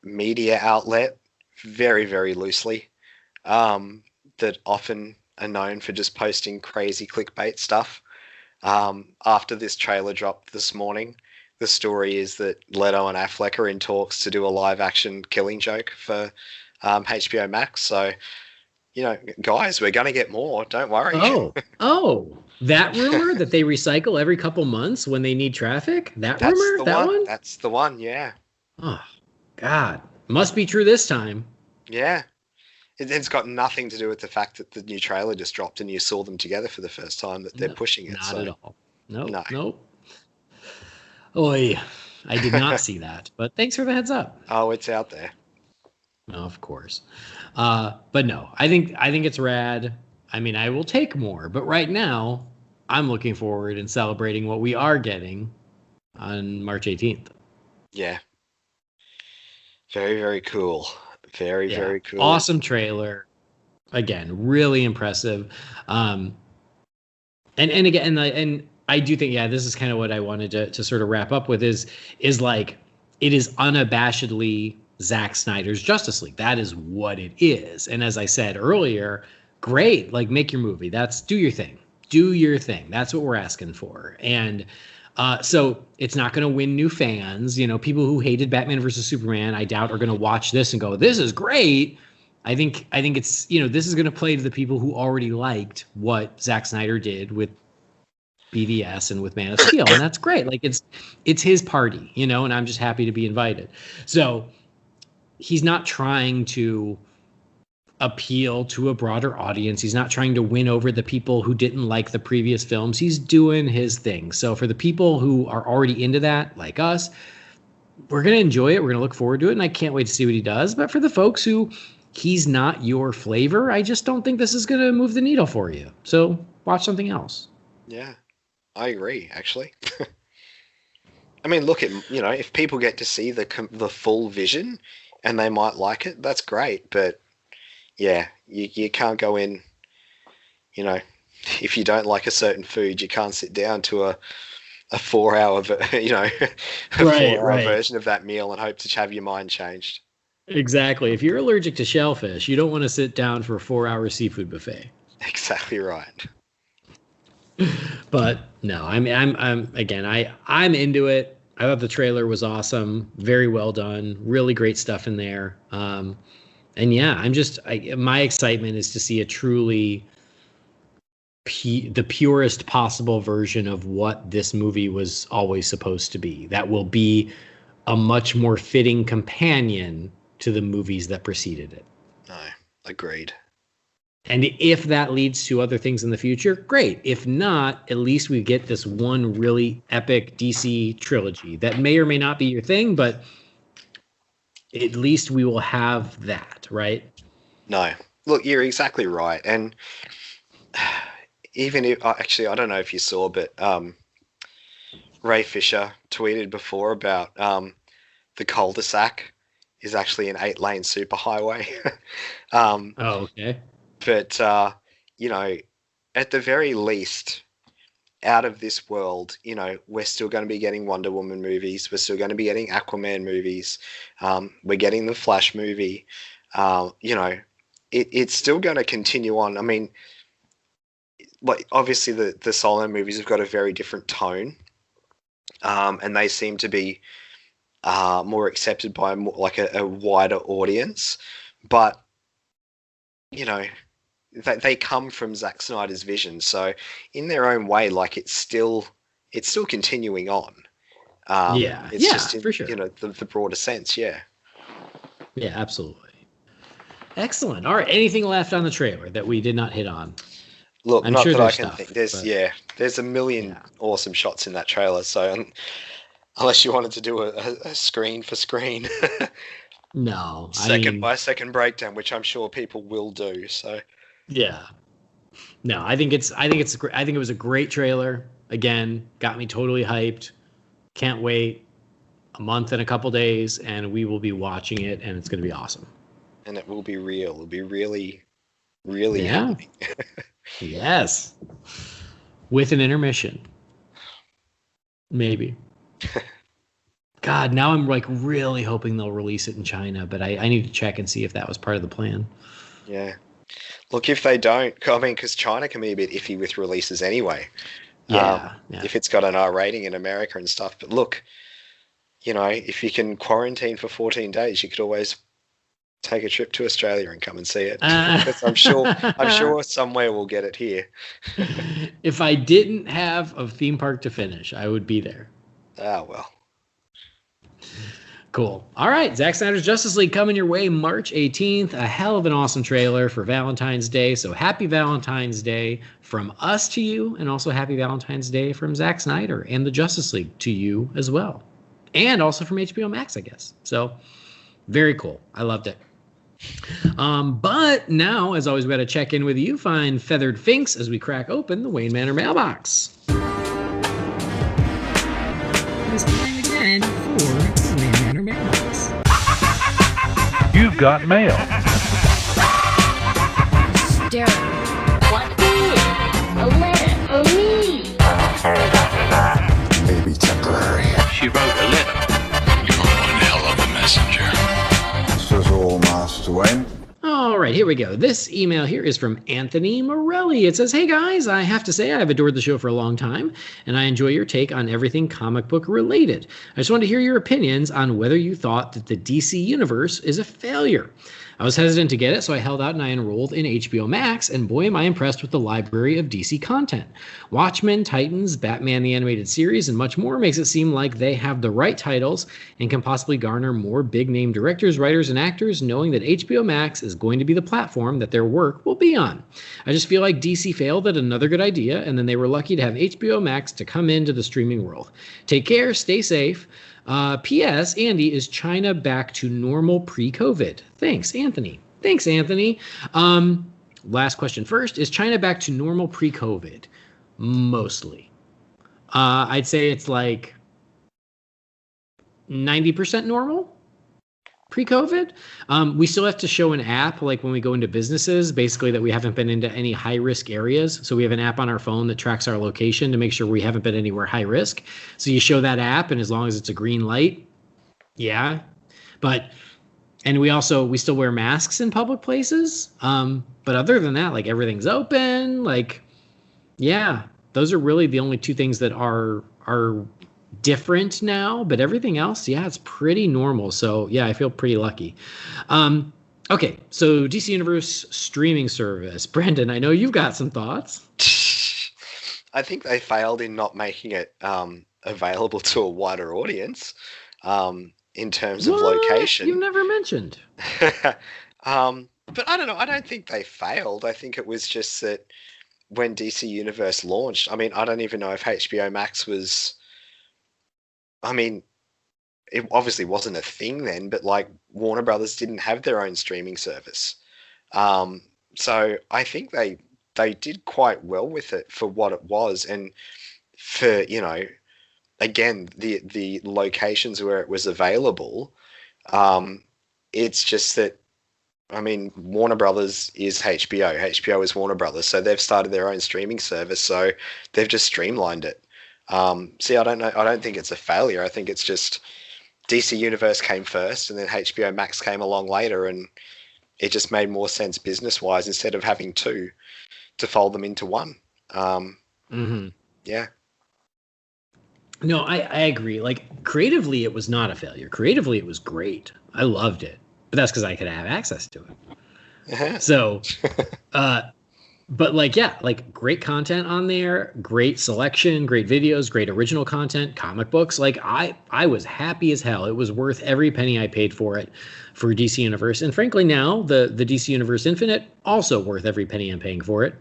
media outlet very, very loosely, that often are known for just posting crazy clickbait stuff. After this trailer dropped this morning, the story is that Leto and Affleck are in talks to do a live action Killing Joke for HBO Max. So, you know, guys, we're going to get more. Don't worry. Oh, that rumor that they recycle every couple months when they need traffic? That rumor? That one? That's the one, yeah. Oh, God. Must be true this time. Yeah. It's got nothing to do with the fact that the new trailer just dropped and you saw them together for the first time, that they're pushing it. Not at all. No. Nope. Oy, I did not see that, but thanks for the heads up. Oh, it's out there. Of course. But no, I think it's rad. I mean, I will take more, but right now I'm looking forward and celebrating what we are getting on March 18th. Yeah. Very, very cool. Very cool. Awesome trailer. Again, really impressive. And again, and I do think, this is kind of what I wanted to sort of wrap up with is like, it is unabashedly Zack Snyder's Justice League. That is what it is. And as I said earlier, great, like, make your movie. Do your thing. Do your thing. That's what we're asking for. And so it's not going to win new fans. You know, people who hated Batman versus Superman, I doubt, are going to watch this and go, this is great. I think it's, you know, this is going to play to the people who already liked what Zack Snyder did with BVS and with Man of Steel. And that's great. Like, it's his party, you know, and I'm just happy to be invited. So he's not trying to appeal to a broader audience. He's not trying to win over the people who didn't like the previous films. He's doing his thing. So for the people who are already into that, like us, we're going to enjoy it. We're going to look forward to it. And I can't wait to see what he does. But for the folks who he's not your flavor, I just don't think this is going to move the needle for you. So watch something else. Yeah, I agree, actually. I mean, look, if people get to see the full vision and they might like it, that's great. But yeah, you can't go in, you know, if you don't like a certain food, you can't sit down to a 4-hour, version of that meal and hope to have your mind changed. Exactly. If you're allergic to shellfish, you don't want to sit down for a 4-hour seafood buffet. Exactly right. But no, I'm into it. I thought the trailer was awesome. Very well done. Really great stuff in there. And yeah, my excitement is to see a truly the purest possible version of what this movie was always supposed to be. That will be a much more fitting companion to the movies that preceded it. No, agreed. And if that leads to other things in the future, great. If not, at least we get this one really epic DC trilogy that may or may not be your thing, but at least we will have that, right? No, look, you're exactly right. And even if, actually, I don't know if you saw, but Ray Fisher tweeted before about the cul-de-sac is actually an 8-lane superhighway. Okay. But, at the very least, out of this world. You know, we're still going to be getting Wonder Woman movies. We're still going to be getting Aquaman movies. We're getting the Flash movie. You know, it's still going to continue on. I mean, like obviously the solo movies have got a very different tone, and they seem to be more accepted by like a wider audience. But you know, they come from Zack Snyder's vision, so in their own way, like it's still continuing on. It's just in, for sure. you know, the broader sense. Yeah, absolutely. Excellent. All right, anything left on the trailer that we did not hit on? Look, I'm not sure that I there's can stuff, think. There's a million Yeah. awesome shots in that trailer. So unless you wanted to do a screen for screen, No, second by second breakdown, which I'm sure people will do. So yeah. No, I think it was a great trailer. Again, got me totally hyped. Can't wait. A month and a couple days, and we will be watching it, and it's going to be awesome. And it will be real. It'll be really, really happening. Yes. With an intermission. Maybe. God, now I'm like really hoping they'll release it in China, but I need to check and see if that was part of the plan. Yeah. Look, if they don't, I mean, because China can be a bit iffy with releases anyway. Yeah. If it's got an R rating in America and stuff. But look, you know, if you can quarantine for 14 days, you could always take a trip to Australia and come and see it. I'm sure somewhere we'll get it here. If I didn't have a theme park to finish, I would be there. Ah, well. Cool. All right, Zack Snyder's Justice League coming your way March 18th. A hell of an awesome trailer for Valentine's Day. So happy Valentine's Day from us to you, and also happy Valentine's Day from Zack Snyder and the Justice League to you as well. And also from HBO Max, I guess. So very cool. I loved it. But now, as always, we got to check in with you, fine feathered finks, as we crack open the Wayne Manor mailbox. It's time again for the Wayne Manor mailbox. You've got mail. Darren. What is a letter for me? Maybe temporary. She wrote a letter. You're one hell of a messenger. This is all, Master Wayne. All right, here we go. This email here is from Anthony Morelli. It says, hey guys, I have to say I've adored the show for a long time, and I enjoy your take on everything comic book related. I just wanted to hear your opinions on whether you thought that the DC universe is a failure. I was hesitant to get it, so I held out and I enrolled in HBO Max, and boy am I impressed with the library of DC content. Watchmen, Titans, Batman the Animated Series, and much more makes it seem like they have the right titles and can possibly garner more big-name directors, writers, and actors, knowing that HBO Max is going to be the platform that their work will be on. I just feel like DC failed at another good idea, and then they were lucky to have HBO Max to come into the streaming world. Take care, stay safe. P.S. Andy, is China back to normal pre-COVID? Thanks, Anthony. Last question first. Is China back to normal pre-COVID? Mostly. I'd say it's like 90% normal pre-COVID. We still have to show an app, like when we go into businesses, basically that we haven't been into any high-risk areas. So we have an app on our phone that tracks our location to make sure we haven't been anywhere high risk. So you show that app, and as long as it's a green light, yeah. And we still wear masks in public places. But other than that, like everything's open. Like, yeah, those are really the only two things that are different now, but everything else, yeah, it's pretty normal. So yeah, I feel pretty lucky. Okay, so DC Universe streaming service. Brendan, I know you've got some thoughts. I think they failed in not making it available to a wider audience in terms of location. You never mentioned. But I don't know. I don't think they failed. I think it was just that when DC Universe launched, I mean, I don't even know if HBO Max was... I mean, it obviously wasn't a thing then, but like Warner Brothers didn't have their own streaming service. So I think they did quite well with it for what it was, and for, you know, again, the locations where it was available. It's just that I mean, Warner Brothers is HBO. HBO is Warner Brothers, so they've started their own streaming service. So they've just streamlined it. See, I don't know. I don't think it's a failure. I think it's just DC Universe came first, and then HBO Max came along later, and it just made more sense business-wise instead of having two to fold them into one. Yeah. No, I agree. Like, creatively, it was not a failure. Creatively, it was great. I loved it. But that's because I could have access to it. So, but like, yeah, like great content on there, great selection, great videos, great original content, comic books. Like I was happy as hell. It was worth every penny I paid for it for DC Universe. And frankly, now the DC Universe Infinite also worth every penny I'm paying for it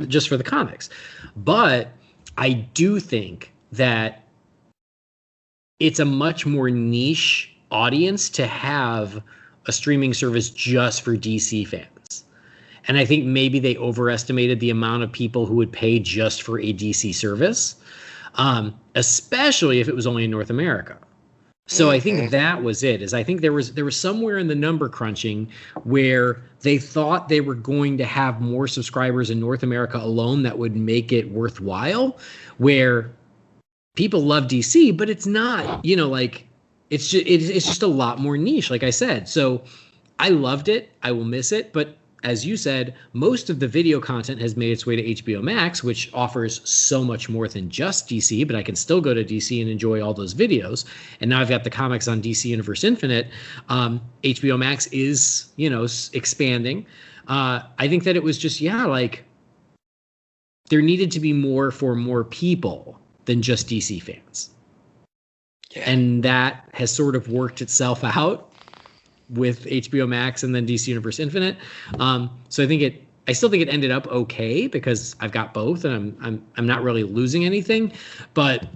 just for the comics. But I do think that it's a much more niche audience to have a streaming service just for DC fans. And I think maybe they overestimated the amount of people who would pay just for a DC service, especially if it was only in North America. So I think that was it. Is I think there was somewhere in the number crunching where they thought they were going to have more subscribers in North America alone that would make it worthwhile, where people love DC, but it's not, like it's just a lot more niche, like I said. So I loved it. I will miss it. But as you said, most of the video content has made its way to HBO Max, which offers so much more than just DC, but I can still go to DC and enjoy all those videos. And now I've got the comics on DC Universe Infinite. HBO Max is, expanding. I think that it was just, like there needed to be more for more people than just DC fans. Yeah. And that has sort of worked itself out with HBO Max and then DC Universe Infinite. So I still think it ended up okay because I've got both and I'm not really losing anything. But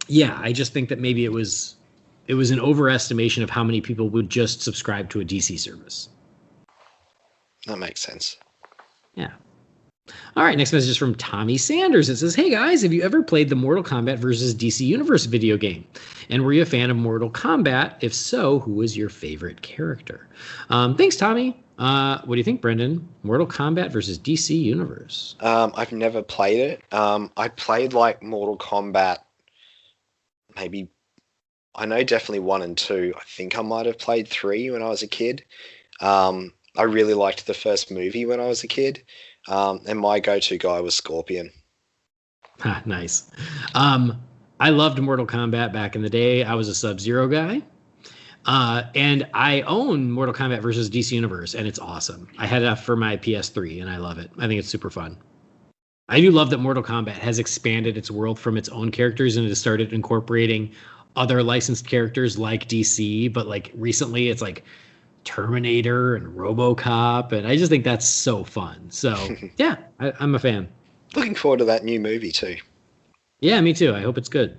yeah, I just think that maybe it was an overestimation of how many people would just subscribe to a DC service. That makes sense. Yeah. All right, next message is from Tommy Sanders. It says, hey guys, have you ever played the Mortal Kombat versus DC Universe video game? And were you a fan of Mortal Kombat? If so, who was your favorite character? Thanks, Tommy. What do you think, Brendan? Mortal Kombat versus DC Universe. I've never played it. I played like Mortal Kombat, maybe, I know definitely 1 and 2. I think I might have played 3 when I was a kid. I really liked the first movie when I was a kid. And my go-to guy was Scorpion. Nice. I loved Mortal Kombat back in the day. I was a Sub-Zero guy. And I own Mortal Kombat versus DC Universe, and it's awesome. I had it for my PS3, and I love it. I think it's super fun. I do love that Mortal Kombat has expanded its world from its own characters and has started incorporating other licensed characters like DC, but like recently it's like Terminator and RoboCop, and I just think that's so fun. So yeah, I'm a fan. Looking forward to that new movie too. Yeah, me too. I hope it's good.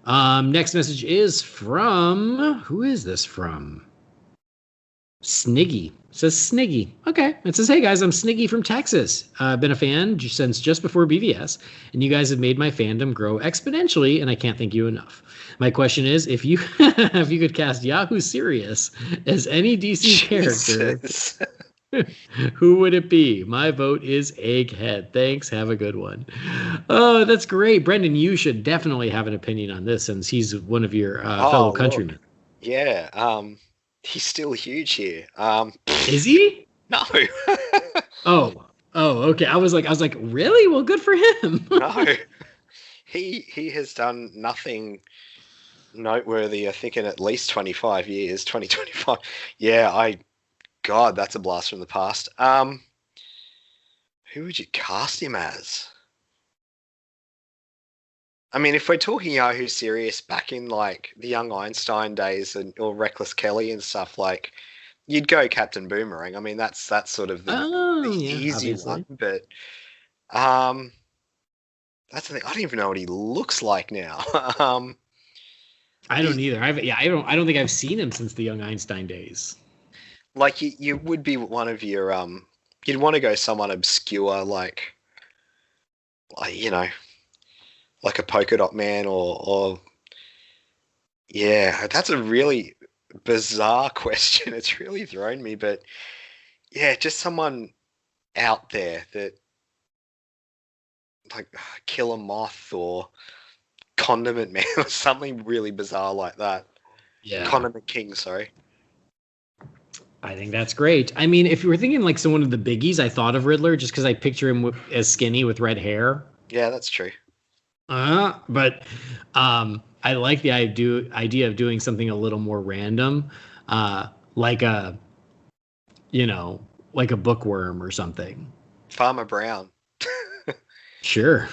Next message is from, who is this from? Sniggy. It says Sniggy. Okay. It says, hey guys, I'm Sniggy from Texas. I've been a fan since just before BVS, and you guys have made my fandom grow exponentially, and I can't thank you enough. My question is, if you could cast Yahoo Serious as any DC character, who would it be? My vote is Egghead. Thanks. Have a good one. Oh, that's great. Brendan, you should definitely have an opinion on this since he's one of your fellow countrymen. Yeah. He's still huge here. Is he? No. Oh, okay. I was like, really? Well, good for him. No. He has done nothing noteworthy, I think, in at least 25 years. 2025. Yeah, God, that's a blast from the past. Who would you cast him as? I mean, if we're talking Yahoo Serious back in like the Young Einstein days or Reckless Kelly and stuff, like you'd go Captain Boomerang. I mean, that's sort of the easy one. But that's the thing. I don't even know what he looks like now. I don't either. I don't think I've seen him since the Young Einstein days. Like you would be one of your you'd want to go someone obscure like like a Polka Dot Man or yeah, that's a really bizarre question. It's really thrown me, but yeah, just someone out there that like Killer Moth or Condiment Man or something really bizarre like that. Yeah. Condiment King, sorry. I think that's great. I mean, if you were thinking like someone of the biggies, I thought of Riddler just because I picture him as skinny with red hair. Yeah, that's true. But I like the idea of doing something a little more random, like a bookworm or something. Farmer Brown. Sure.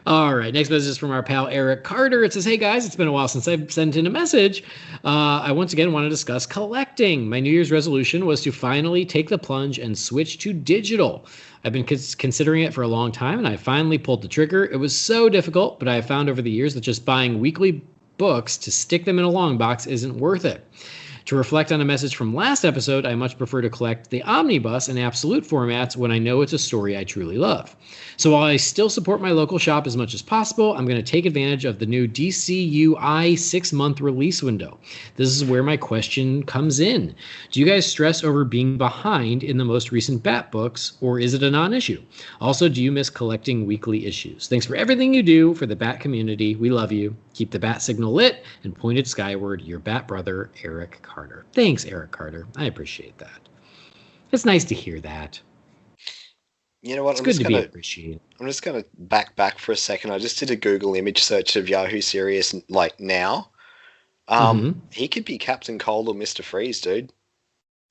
All right. Next message is from our pal Eric Carter. It says, "Hey guys, it's been a while since I've sent in a message. I once again want to discuss collecting. My New Year's resolution was to finally take the plunge and switch to digital. I've been considering it for a long time, and I finally pulled the trigger. It was so difficult, but I have found over the years that just buying weekly books to stick them in a long box isn't worth it. To reflect on a message from last episode, I much prefer to collect the omnibus and absolute formats when I know it's a story I truly love. So while I still support my local shop as much as possible, I'm going to take advantage of the new DCUI 6-month release window. This is where my question comes in. Do you guys stress over being behind in the most recent Bat books, or is it a non-issue? Also, do you miss collecting weekly issues? Thanks for everything you do for the Bat community. We love you. Keep the Bat signal lit and pointed skyward. Your Bat brother, Eric Carter." Thanks, Eric Carter. I appreciate that. It's nice to hear that. You know what? It's good to be appreciated. I'm just going to back for a second. I just did a Google image search of Yahoo Serious like now. He could be Captain Cold or Mr. Freeze, dude.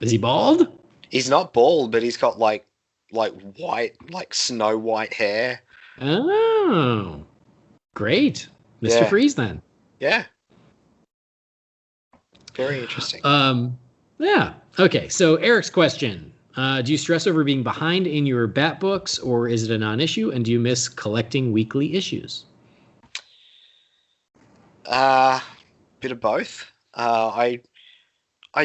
Is he bald? He's not bald, but he's got like white, like snow white hair. Oh, great. Mr. Freeze then. Yeah. Very interesting. Yeah. Okay. So Eric's question. Do you stress over being behind in your Bat books, or is it a non-issue? And do you miss collecting weekly issues? Bit of both. I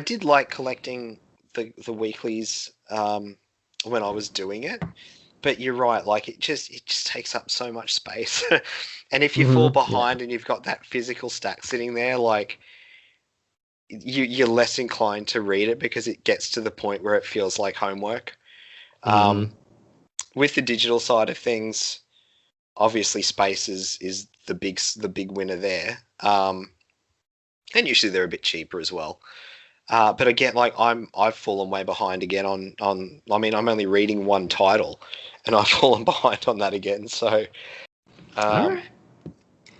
did like collecting the weeklies when I was doing it, but you're right. Like it just takes up so much space, and if you fall behind and you've got that physical stack sitting there, like you're less inclined to read it because it gets to the point where it feels like homework. With the digital side of things, obviously space is the big winner there. And usually they're a bit cheaper as well. But again, like I've fallen way behind again on I mean, I'm only reading one title and I've fallen behind on that again. So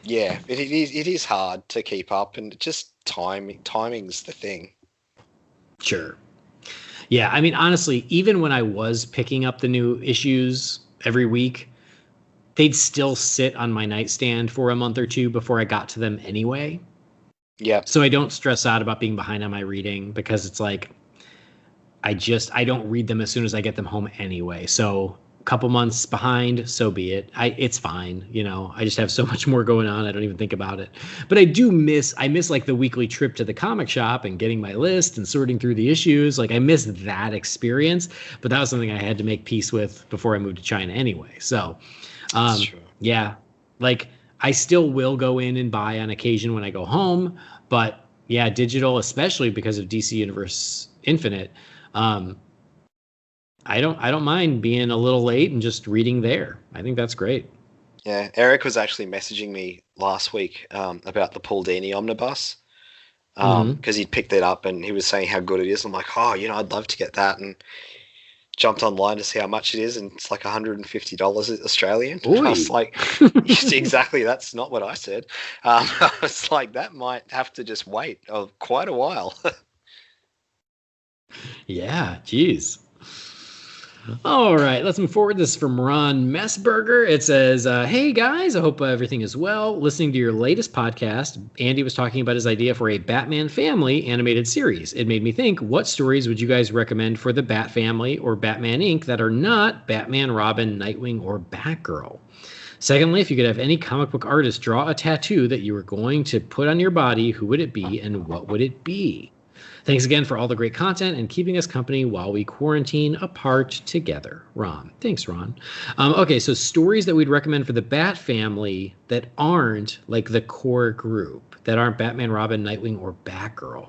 yeah, it is hard to keep up, and just timing's the thing. Sure. Yeah, I mean, honestly, even when I was picking up the new issues every week, they'd still sit on my nightstand for a month or two before I got to them anyway. Yeah. So I don't stress out about being behind on my reading, because it's like I don't read them as soon as I get them home anyway. So a couple months behind, so be it. It's fine. You know, I just have so much more going on. I don't even think about it. But I miss like the weekly trip to the comic shop and getting my list and sorting through the issues. Like I miss that experience, but that was something I had to make peace with before I moved to China anyway. So, yeah, like I still will go in and buy on occasion when I go home, but yeah, digital, especially because of DC Universe Infinite, I don't mind being a little late and just reading there. I think that's great. Yeah, Eric was actually messaging me last week about the Paul Dini omnibus because he'd picked it up and he was saying how good it is. I'm like, I'd love to get that, and jumped online to see how much it is, and it's like $150 Australian. I was like, exactly, that's not what I said. I was like, that might have to just wait quite a while. Yeah, geez. All right, let's move forward. This is from Ron Messberger. It says, "Hey guys, I hope everything is well. Listening to your latest podcast, Andy was talking about his idea for a Batman family animated series. It made me think, what stories would you guys recommend for the Bat family or Batman Inc. that are not Batman, Robin, Nightwing, or Batgirl? Secondly, if you could have any comic book artist draw a tattoo that you were going to put on your body, who would it be and what would it be?" Thanks again for all the great content and keeping us company while we quarantine apart together. Ron. Thanks, Ron. Okay, so stories that we'd recommend for the Bat family that aren't like the core group, that aren't Batman, Robin, Nightwing, or Batgirl.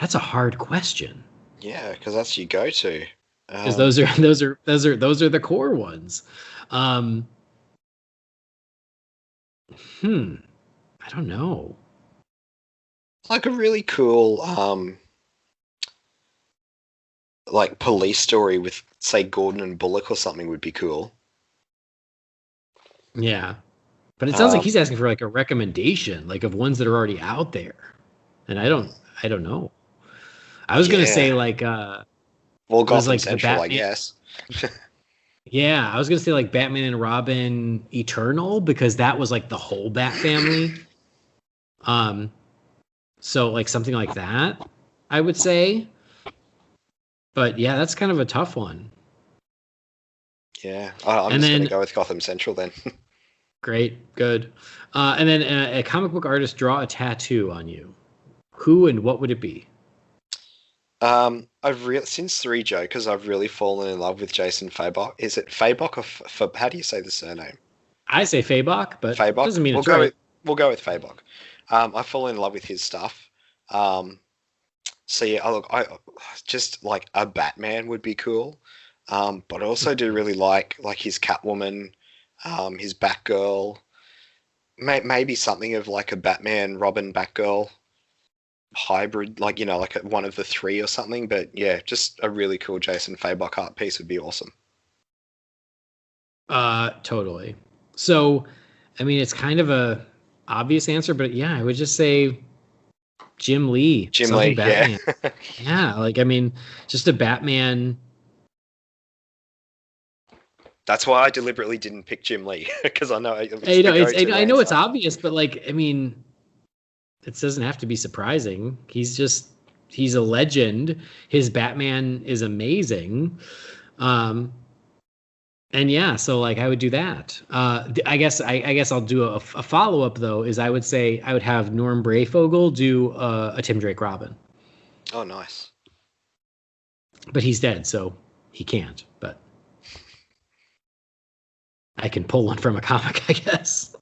That's a hard question. Yeah, because that's your go-to. Because those are the core ones. I don't know. Like a really cool like police story with, say, Gordon and Bullock or something would be cool. Yeah. But it sounds like he's asking for like a recommendation, like of ones that are already out there. And I don't know. I was gonna say like well, Gotham like Central, I guess. Yeah, I was gonna say like Batman and Robin Eternal, because that was like the whole Bat family. So like something like that, I would say. But yeah, that's kind of a tough one. Yeah, I'm just going to go with Gotham Central then. Great, good. And then a comic book artist draw a tattoo on you. Who and what would it be? Since 3 Jokers, I've really fallen in love with Jason Fabok. Is it Fabok or how do you say the surname? I say Fabok, but Fabok? Doesn't mean it's right. We'll go with Fabok. I've fallen in love with his stuff. So yeah, I just like a Batman would be cool. But I also do really like his Catwoman, his Batgirl, maybe something of like a Batman, Robin, Batgirl hybrid, like, like one of the 3 or something. But yeah, just a really cool Jason Fabok art piece would be awesome. Totally. So, I mean, it's kind of a obvious answer, but yeah, I would just say Jim Lee. Jim Lee, Batman. Yeah. Yeah, like, I mean, just a Batman. That's why I deliberately didn't pick Jim Lee, because I know I know it's obvious, but like, I mean, it doesn't have to be surprising. He's a legend. His Batman is amazing. And yeah, so like I would do that. I guess I'll do a follow-up though, is I would say I would have Norm Brayfogle do a Tim Drake Robin. Oh, nice. But he's dead, so he can't. But I can pull one from a comic, I guess.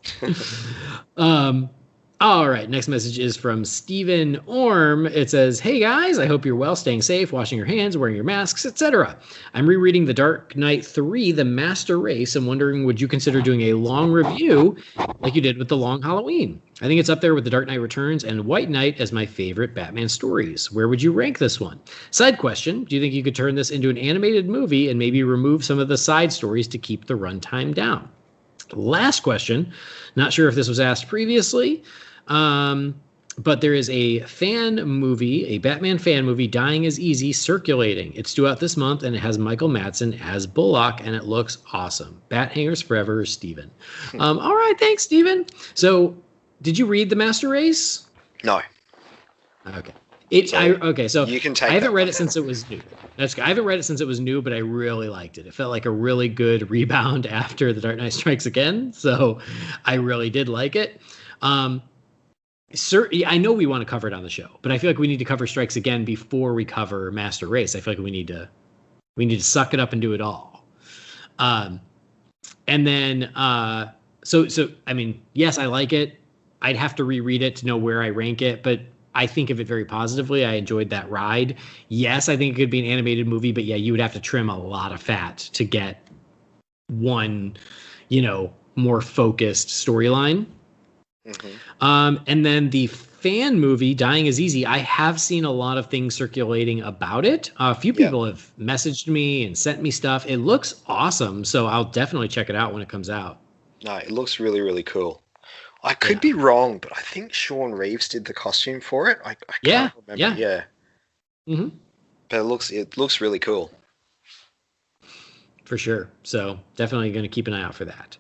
All right, next message is from Stephen Orm. It says, "Hey guys, I hope you're well, staying safe, washing your hands, wearing your masks, etc. I'm rereading The Dark Knight 3, The Master Race, and wondering, would you consider doing a long review like you did with The Long Halloween? I think it's up there with The Dark Knight Returns and White Knight as my favorite Batman stories. Where would you rank this one? Side question, do you think you could turn this into an animated movie and maybe remove some of the side stories to keep the runtime down? Last question, not sure if this was asked previously, but there is a Batman fan movie, Dying is Easy, circulating. It's due out this month, and it has Michael Madsen as Bullock, and it looks awesome. Bat hangers forever, Steven." All right, thanks, Steven. So, did you read The Master Race? No. Okay. So you can take. I haven't read it since it was new. I haven't read it since it was new, but I really liked it. It felt like a really good rebound after The Dark Knight Strikes Again. So, I really did like it. I know we want to cover it on the show, but I feel like we need to cover Strikes Again before we cover Master Race. I feel like we need to suck it up and do it all. And then so I mean, yes, I like it. I'd have to reread it to know where I rank it, but I think of it very positively. I enjoyed that ride. Yes, I think it could be an animated movie, but yeah, you would have to trim a lot of fat to get one, more focused storyline. Mm-hmm. And then the fan movie, Dying is Easy, I have seen a lot of things circulating about it. A few people have messaged me and sent me stuff. It looks awesome, so I'll definitely check it out when it comes out. No, it looks really, really cool. I could be wrong, but I think Sean Reeves did the costume for it. I can't remember. Yeah. Mm-hmm. But it looks really cool. For sure. So definitely going to keep an eye out for that.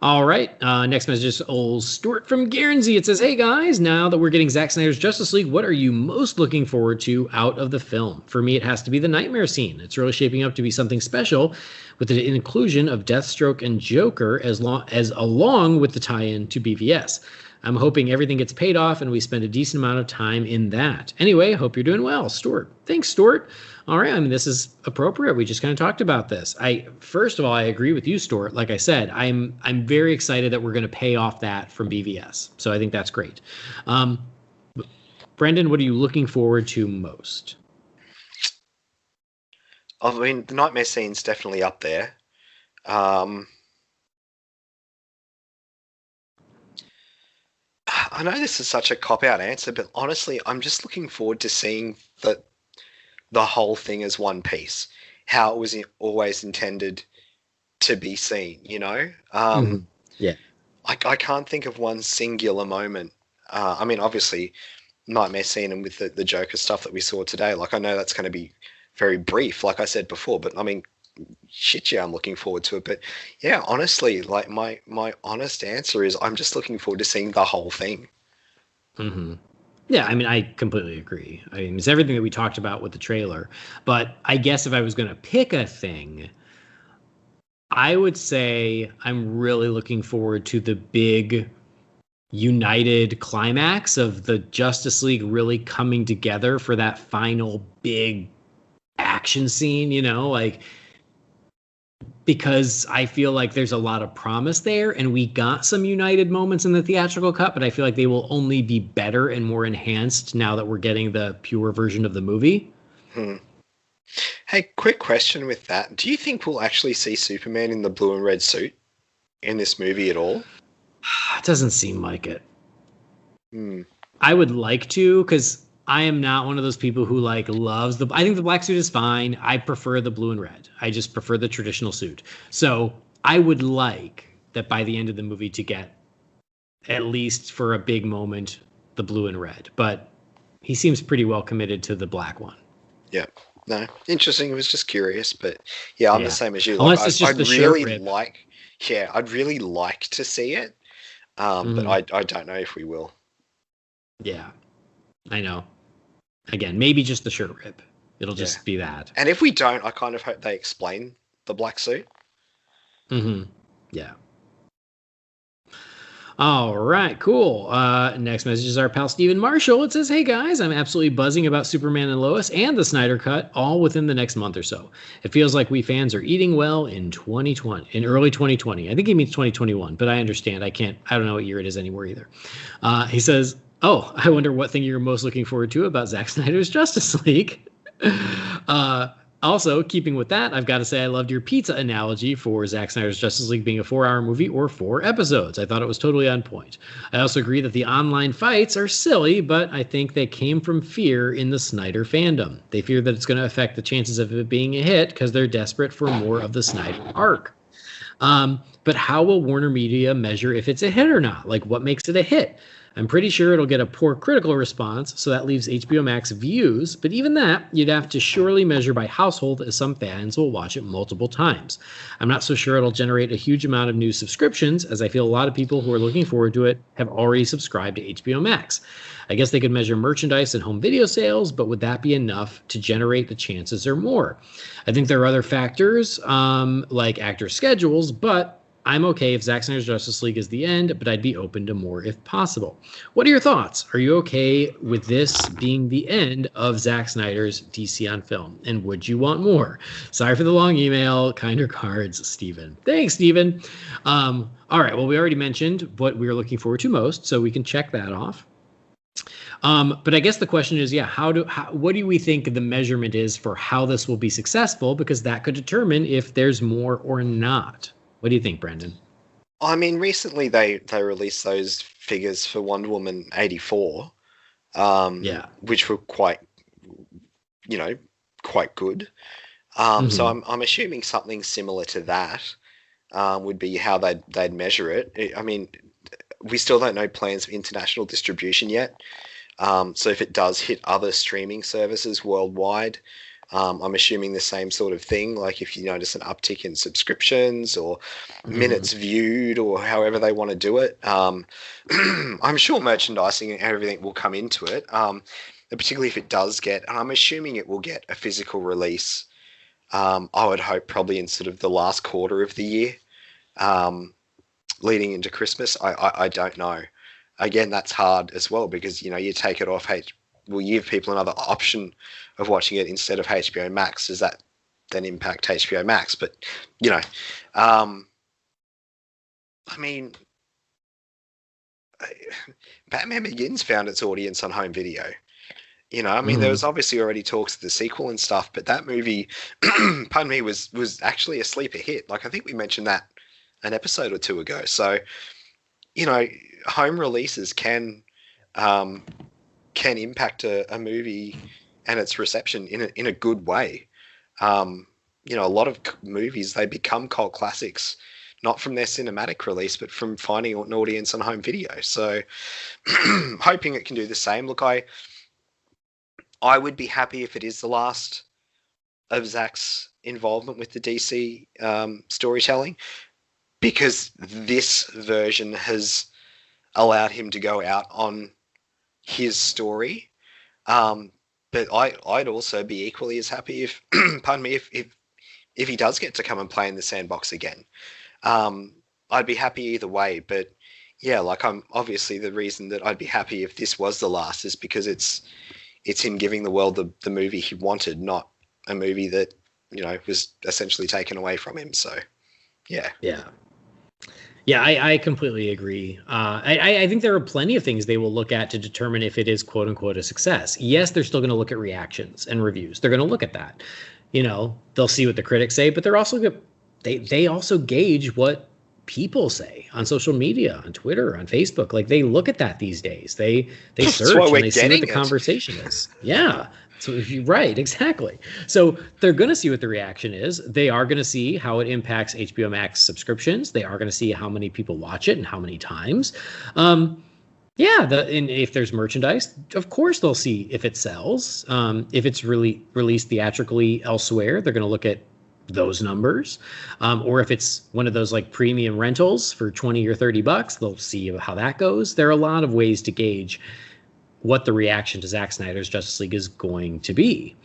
All right. Next message is old Stuart from Guernsey. It says, "Hey guys, now that we're getting Zack Snyder's Justice League, what are you most looking forward to out of the film? For me, it has to be the nightmare scene. It's really shaping up to be something special with the inclusion of Deathstroke and Joker along with the tie-in to BVS. I'm hoping everything gets paid off and we spend a decent amount of time in that. Anyway, hope you're doing well, Stuart. Thanks, Stuart. All right, I mean, this is appropriate. We just kind of talked about this. First of all, I agree with you, Stuart. Like I said, I'm very excited that we're going to pay off that from BVS. So I think that's great. Brendan, what are you looking forward to most? I mean, the nightmare scene's definitely up there. I know this is such a cop-out answer, but honestly, I'm just looking forward to seeing the whole thing as one piece, how it was always intended to be seen, you know? Yeah. I can't think of one singular moment. I mean, obviously, nightmare scene and with the Joker stuff that we saw today, like, I know that's going to be very brief, like I said before, but I mean, shit, yeah, I'm looking forward to it. But yeah, honestly, like my honest answer is I'm just looking forward to seeing the whole thing. Mm-hmm. Yeah, I mean, I completely agree. I mean, it's everything that we talked about with the trailer. But I guess if I was going to pick a thing, I would say I'm really looking forward to the big united climax of the Justice League really coming together for that final big action scene, you know, like, because I feel like there's a lot of promise there, and we got some united moments in the theatrical cut, but I feel like they will only be better and more enhanced now that we're getting the pure version of the movie. Hey, quick question with that. Do you think we'll actually see Superman in the blue and red suit in this movie at all? It doesn't seem like it. I would like to, because I am not one of those people who like loves I think the black suit is fine. I prefer the blue and red. I just prefer the traditional suit. So I would like that by the end of the movie to get, at least for a big moment, the blue and red. But he seems pretty well committed to the black one. Yeah. No, interesting. I was just curious, but yeah, I'm the same as you. Unless it's just the shirt rip. I'd really like to see it, but I don't know if we will. Yeah, I know. Again, maybe just the shirt rip. It'll just be that. And if we don't, I kind of hope they explain the black suit. Yeah. All right, cool. Next message is our pal Stephen Marshall. It says, hey guys, I'm absolutely buzzing about Superman and Lois and the Snyder Cut all within the next month or so. It feels like we fans are eating well in early 2020. I think he means 2021, but I understand. I don't know what year it is anymore either. He says, oh, I wonder what thing you're most looking forward to about Zack Snyder's Justice League. Also, keeping with that, I've got to say I loved your pizza analogy for Zack Snyder's Justice League being a 4-hour movie or 4 episodes. I thought it was totally on point. I also agree that the online fights are silly, but I think they came from fear in the Snyder fandom. They fear that it's going to affect the chances of it being a hit because they're desperate for more of the Snyder arc. But how will Warner Media measure if it's a hit or not? Like, what makes it a hit? I'm pretty sure it'll get a poor critical response, so that leaves HBO Max views, but even that, you'd have to surely measure by household, as some fans will watch it multiple times. I'm not so sure it'll generate a huge amount of new subscriptions, as I feel a lot of people who are looking forward to it have already subscribed to HBO Max. I guess they could measure merchandise and home video sales, but would that be enough to generate the chances or more? I think there are other factors, like actor schedules, but I'm okay if Zack Snyder's Justice League is the end, but I'd be open to more if possible. What are your thoughts? Are you okay with this being the end of Zack Snyder's DC on film? And would you want more? Sorry for the long email. Kind regards, Steven. Thanks, Steven. All right. Well, we already mentioned what we were looking forward to most, so we can check that off. But I guess the question is, what do we think the measurement is for how this will be successful? Because that could determine if there's more or not. What do you think, Brandon? I mean, recently they released those figures for Wonder Woman 84, which were quite good. So I'm assuming something similar to that would be how they'd measure it. I mean, we still don't know plans for international distribution yet. So if it does hit other streaming services worldwide, I'm assuming the same sort of thing, like if you notice an uptick in subscriptions or minutes viewed or however they want to do it. I'm sure merchandising and everything will come into it, particularly if it does get, and I'm assuming it will get a physical release. I would hope probably in sort of the last quarter of the year, leading into Christmas. I don't know. again, that's hard as well because, you take it off you give people another option of watching it instead of HBO Max. Does that then impact HBO Max? But, I mean, Batman Begins found its audience on home video. There was obviously already talks of the sequel and stuff, but that movie, pardon me, was actually a sleeper hit. Like, I think we mentioned that an episode or two ago. So, home releases can impact a movie and its reception in a good way. A lot of movies, they become cult classics, not from their cinematic release, but from finding an audience on home video. So hoping it can do the same. Look, I would be happy if it is the last of Zack's involvement with the DC storytelling, because this version has allowed him to go out on his story. But I'd also be equally as happy if, pardon me, if he does get to come and play in the sandbox again. I'd be happy either way. But yeah, like, I'm obviously, the reason that I'd be happy if this was the last is because it's him giving the world the movie he wanted, not a movie that, was essentially taken away from him. So yeah. Yeah, I completely agree. I think there are plenty of things they will look at to determine if it is quote unquote a success. Yes, they're still going to look at reactions and reviews. They're going to look at that. They'll see what the critics say, but they're also they also gauge what people say on social media, on Twitter, on Facebook. Like, they look at that these days. They search and they see what the conversation is. Yeah. So right, exactly. So they're going to see what the reaction is. They are going to see how it impacts HBO Max subscriptions. They are going to see how many people watch it and how many times. And if there's merchandise, of course they'll see if it sells. If it's really released theatrically elsewhere, they're going to look at those numbers. Or if it's one of those like premium rentals for $20 or $30, they'll see how that goes. There are a lot of ways to gauge what the reaction to Zack Snyder's Justice League is going to be.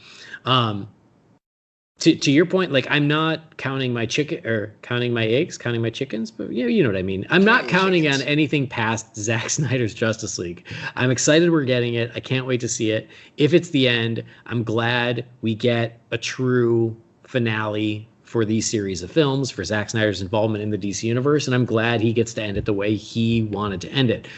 To your point, like, I'm not counting my eggs, counting my chickens, but you know what I mean. I'm not counting on anything past Zack Snyder's Justice League. I'm excited we're getting it. I can't wait to see it. If it's the end, I'm glad we get a true finale for these series of films, for Zack Snyder's involvement in the DC universe, and I'm glad he gets to end it the way he wanted to end it.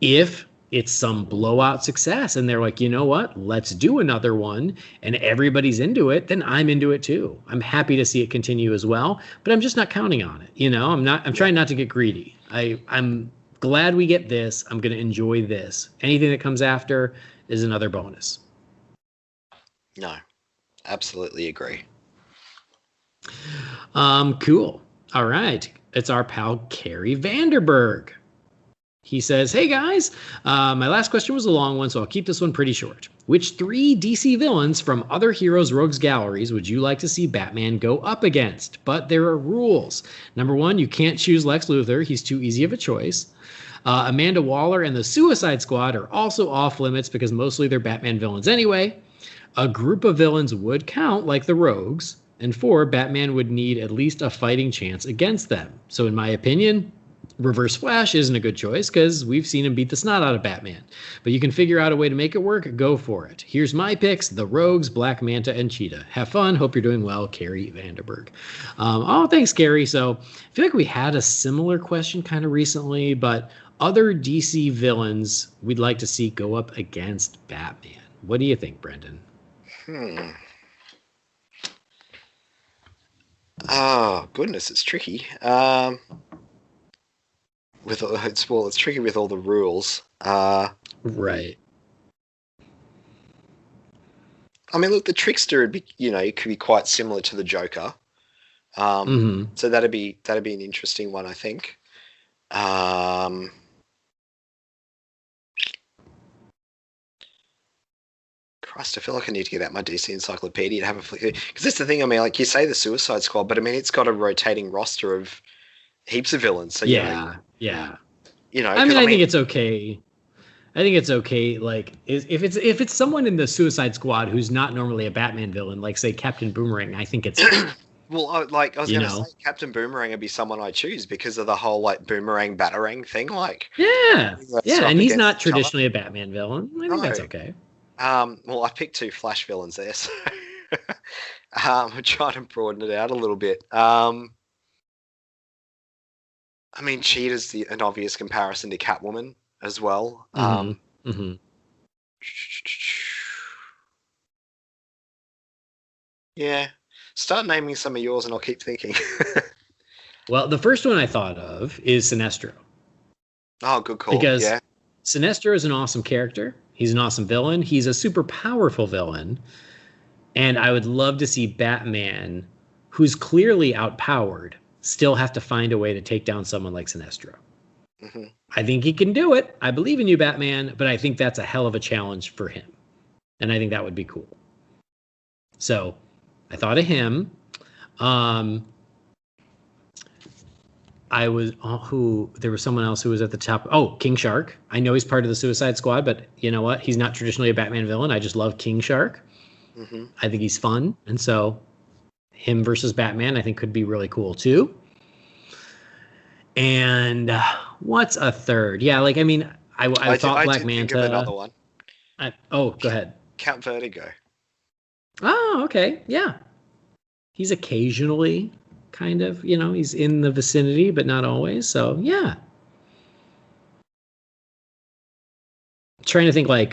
If it's some blowout success and they're like, you know what, let's do another one, and everybody's into it, then I'm into it too. I'm happy to see it continue as well, but I'm just not counting on it. I'm trying not to get greedy. I'm glad we get this. I'm going to enjoy this. Anything that comes after is another bonus. No, absolutely agree. Cool. All right. It's our pal, Carrie Vanderberg. He says, hey guys, my last question was a long one, so I'll keep this one pretty short. Which 3 DC villains from other heroes' rogues galleries would you like to see Batman go up against? But there are rules. Number 1, you can't choose Lex Luthor. He's too easy of a choice. Amanda Waller and the Suicide Squad are also off limits because mostly they're Batman villains anyway. A group of villains would count, like the rogues. And 4, Batman would need at least a fighting chance against them. So in my opinion, Reverse Flash isn't a good choice because we've seen him beat the snot out of Batman. But you can figure out a way to make it work, go for it. Here's my picks: the Rogues, Black Manta, and Cheetah. Have fun. Hope you're doing well, Carrie Vanderberg. Thanks, Carrie. So I feel like we had a similar question kind of recently, but other DC villains we'd like to see go up against Batman. What do you think, Brendan? Oh, goodness, it's tricky. It's tricky with all the rules. Right. I mean, look, the Trickster would be, it could be quite similar to the Joker. So that'd be an interesting one, I think. Christ, I feel like I need to get out my DC encyclopedia to have a flick. Because that's the thing, I mean, like you say the Suicide Squad, but I mean, it's got a rotating roster of heaps of villains. So yeah. I think it's okay. I think it's okay. Like, if it's someone in the Suicide Squad who's not normally a Batman villain, like say Captain Boomerang, I think it's Well, I was You going to know? say Captain Boomerang would be someone I choose because of the whole like boomerang batarang thing, like Yeah. that's Yeah, up and he's against not each other. traditionally a Batman villain. I think No. that's okay. Well, I picked two Flash villains there, so I'm trying to broaden it out a little bit. I mean, Cheetah's an obvious comparison to Catwoman as well. Yeah. Start naming some of yours and I'll keep thinking. Well, the first one I thought of is Sinestro. Oh, good call. Because Yeah. Sinestro is an awesome character. He's an awesome villain. He's a super powerful villain. And I would love to see Batman, who's clearly outpowered, still have to find a way to take down someone like Sinestro. Mm-hmm. I think he can do it. I believe in you, Batman, but I think that's a hell of a challenge for him. And I think that would be cool. So I thought of him. There was someone else who was at the top. Oh, King Shark. I know he's part of the Suicide Squad, but you know what? He's not traditionally a Batman villain. I just love King Shark. Mm-hmm. I think he's fun. And so him versus Batman, I think could be really cool too. And what's a third? Yeah, like, I mean, I thought Black Manta. Think of another one. Go ahead. Count Vertigo. Oh, okay. Yeah. He's occasionally kind of, he's in the vicinity, but not always. So, yeah. I'm trying to think I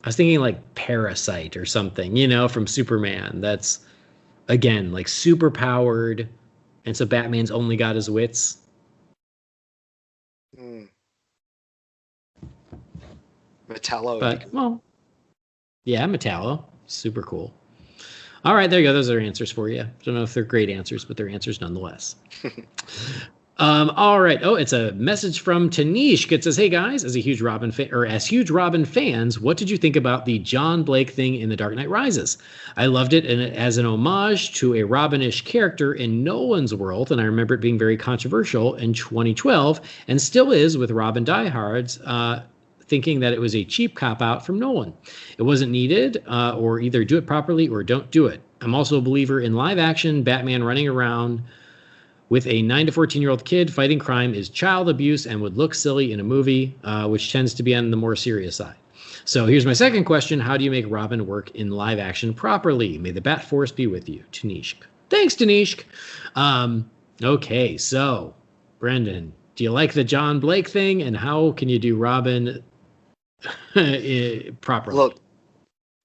was thinking like Parasite or something, from Superman. That's, again, like super powered. And so Batman's only got his wits. Metallo. But, well, yeah, Metallo. Super cool. All right, there you go. Those are answers for you. Don't know if they're great answers, but they're answers nonetheless. All right. Oh, it's a message from Tanishk. It says, "Hey guys, as huge Robin fans, what did you think about the John Blake thing in The Dark Knight Rises? I loved it as an homage to a Robin-ish character in Nolan's world, and I remember it being very controversial in 2012, and still is with Robin diehards." Thinking that it was a cheap cop-out from Nolan. It wasn't needed, or either do it properly or don't do it. I'm also a believer in live-action Batman running around with a 9 to 14-year-old kid fighting crime is child abuse and would look silly in a movie, which tends to be on the more serious side. So here's my second question. How do you make Robin work in live action properly? May the Bat Force be with you. Tanishk. Thanks, Tanishk. Okay, so, Brendan, do you like the John Blake thing, and how can you do Robin properly? Look,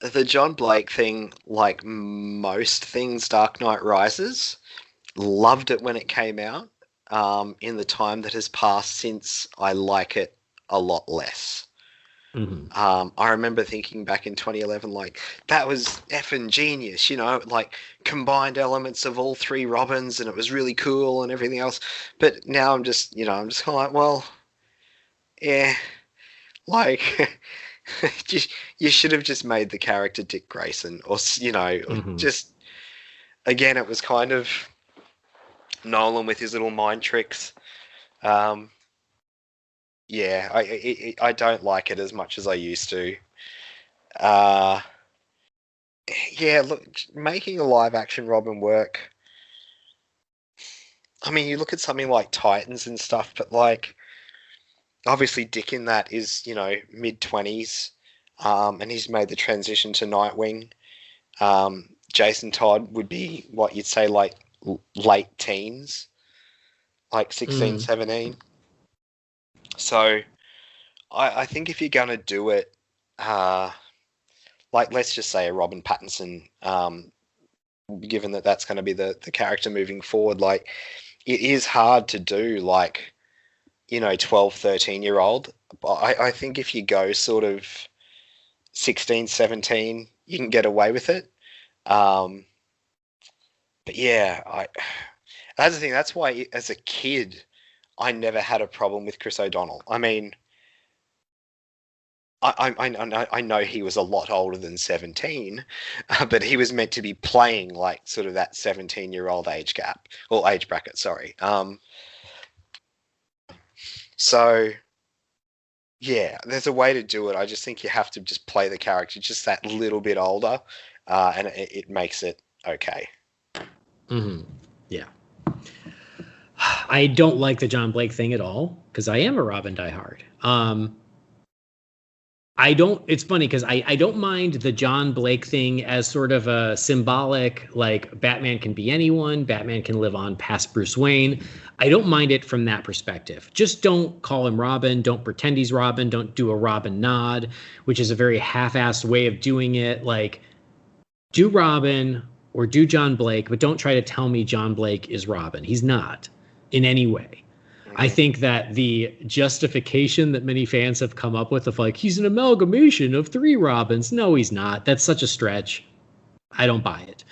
the John Blake thing, like most things Dark Knight Rises, loved it when it came out. In the time that has passed since, I like it a lot less. Mm-hmm. I remember thinking back in 2011, like, that was effing genius, like combined elements of all three Robins, and it was really cool and everything else. But now I'm just kind of like, well, yeah, like, you should have just made the character Dick Grayson, or Mm-hmm. just, again, it was kind of Nolan with his little mind tricks. Yeah, I don't like it as much as I used to. Yeah, look, making a live action Robin work. I mean, you look at something like Titans and stuff, but like, obviously Dick in that is, mid-20s, and he's made the transition to Nightwing. Jason Todd would be what you'd say like late teens, like 16, 17. So I think if you're going to do it, like, let's just say a Robin Pattinson, given that that's going to be the character moving forward, like, it is hard to do, like, 12, 13-year-old. I think if you go sort of 16, 17, you can get away with it. But yeah, that's the thing. That's why, as a kid, I never had a problem with Chris O'Donnell. I mean, I know he was a lot older than 17, but he was meant to be playing like sort of that 17-year-old age gap, or age bracket, sorry. So, yeah, there's a way to do it. I just think you have to just play the character just that little bit older, and it makes it okay. Mm-hmm. Yeah. I don't like the John Blake thing at all because I am a Robin diehard. It's funny because I don't mind the John Blake thing as sort of a symbolic, like Batman can be anyone, Batman can live on past Bruce Wayne. I don't mind it from that perspective. Just don't call him Robin. Don't pretend he's Robin. Don't do a Robin nod, which is a very half-assed way of doing it. Like, do Robin or do John Blake, but don't try to tell me John Blake is Robin. He's not in any way. I think that the justification that many fans have come up with of like, he's an amalgamation of three Robins. No, he's not. That's such a stretch. I don't buy it.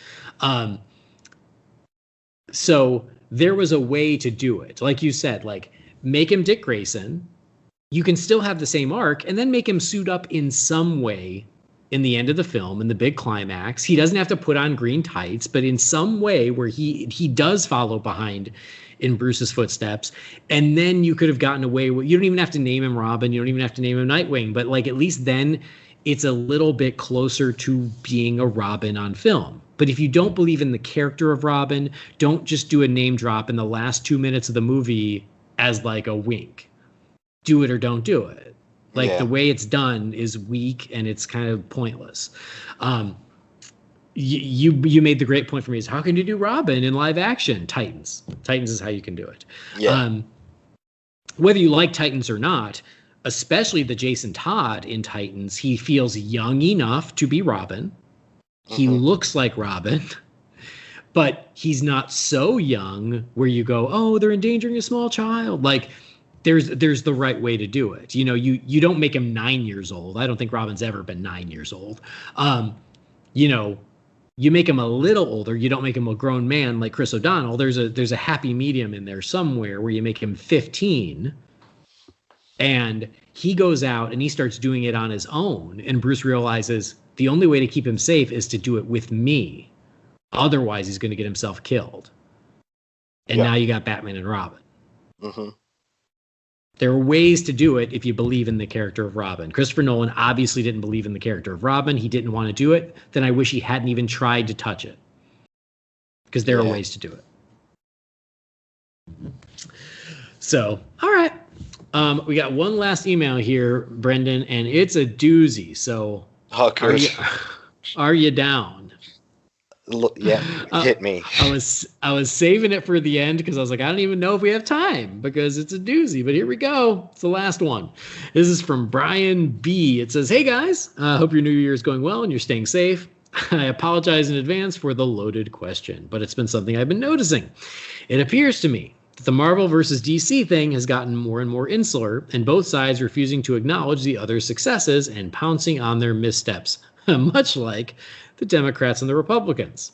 So there was a way to do it. Like you said, like make him Dick Grayson. You can still have the same arc and then make him suit up in some way in the end of the film, in the big climax. He doesn't have to put on green tights, but in some way where he does follow behind in Bruce's footsteps. And then you could have gotten away with, you don't even have to name him Robin. You don't even have to name him Nightwing, but like, at least then it's a little bit closer to being a Robin on film. But if you don't believe in the character of Robin, don't just do a name drop in the last 2 minutes of the movie as like a wink. Do it or don't do it. Like the way it's done is weak and it's kind of pointless. You made the great point for me is how can you do Robin in live action? Titans is how you can do it. Whether you like Titans or not, especially the Jason Todd in Titans, he feels young enough to be Robin. He looks like Robin, but he's not so young where you go, oh, they're endangering a small child. Like there's the right way to do it. You know, you don't make him 9 years old. I don't think Robin's ever been 9 years old. You know, you make him a little older. You don't make him a grown man like Chris O'Donnell. There's a happy medium in there somewhere where you make him 15 and he goes out and he starts doing it on his own. And Bruce realizes the only way to keep him safe is to do it with me. Otherwise, he's going to get himself killed. And now you got Batman and Robin. There are ways to do it if you believe in the character of Robin. Christopher Nolan obviously didn't believe in the character of Robin. He didn't want to do it. Then I wish he hadn't even tried to touch it. Because there are ways to do it. So, all right. We got one last email here, Brendan, and it's a doozy. So, are you down? Hit me. I was saving it for the end because I was like, I don't even know if we have time because it's a doozy. But here we go. It's the last one. This is from Brian B. It says, hey guys, hope your new year is going well and you're staying safe. I apologize in advance for the loaded question, but it's been something I've been noticing. It appears to me that the Marvel versus DC thing has gotten more and more insular, and both sides refusing to acknowledge the other's successes and pouncing on their missteps, much like the Democrats and the Republicans.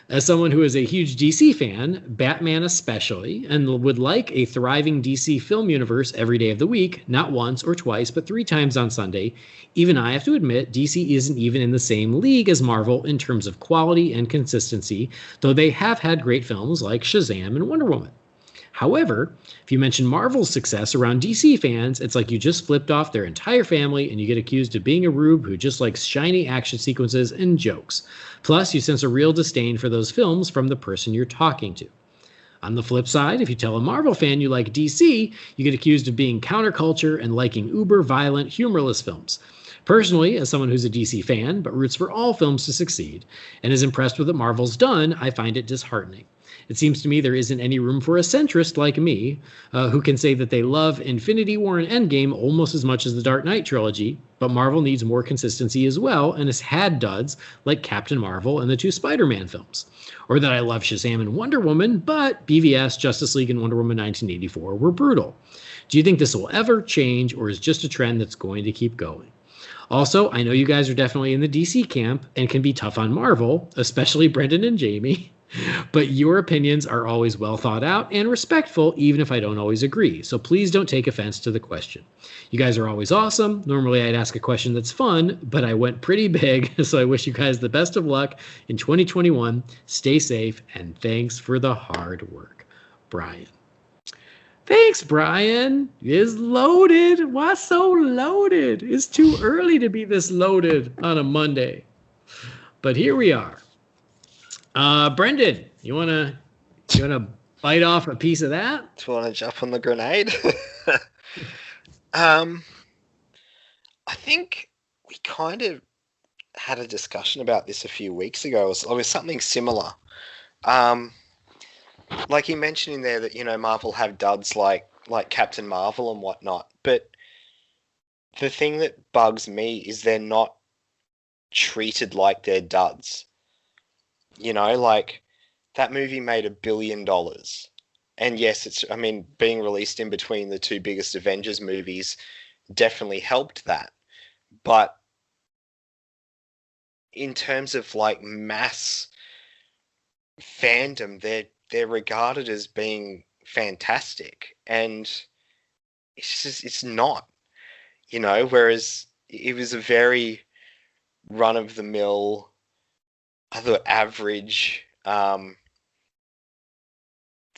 As someone who is a huge DC fan, Batman especially, and would like a thriving DC film universe every day of the week, not once or twice, but 3 times on Sunday, even I have to admit DC isn't even in the same league as Marvel in terms of quality and consistency, though they have had great films like Shazam and Wonder Woman. However, if you mention Marvel's success around DC fans, it's like you just flipped off their entire family and you get accused of being a rube who just likes shiny action sequences and jokes. Plus, you sense a real disdain for those films from the person you're talking to. On the flip side, if you tell a Marvel fan you like DC, you get accused of being counterculture and liking uber-violent, humorless films. Personally, as someone who's a DC fan, but roots for all films to succeed, and is impressed with what Marvel's done, I find it disheartening. It seems to me there isn't any room for a centrist like me, who can say that they love Infinity War and Endgame almost as much as the Dark Knight trilogy, but Marvel needs more consistency as well, and has had duds like Captain Marvel and the 2 Spider-Man films. Or that I love Shazam and Wonder Woman, but BVS, Justice League, and Wonder Woman 1984 were brutal. Do you think this will ever change, or is just a trend that's going to keep going? Also, I know you guys are definitely in the DC camp and can be tough on Marvel, especially Brendan and Jamie, but your opinions are always well thought out and respectful, even if I don't always agree. So please don't take offense to the question. You guys are always awesome. Normally I'd ask a question that's fun, but I went pretty big, so I wish you guys the best of luck in 2021. Stay safe, and thanks for the hard work. Brian. Thanks, Brian. It's loaded. Why so loaded? It's too early to be this loaded on a Monday. But here we are. Brendan, you wanna bite off a piece of that? Do you want to jump on the grenade? I think we kind of had a discussion about this a few weeks ago. It was something similar. Like you mentioned in there that, Marvel have duds like Captain Marvel and whatnot, but the thing that bugs me is they're not treated like they're duds. Like that movie made $1 billion. And yes, being released in between the two biggest Avengers movies definitely helped that. But in terms of like mass fandom, they're regarded as being fantastic, and it's not, whereas it was a very run of the mill, other average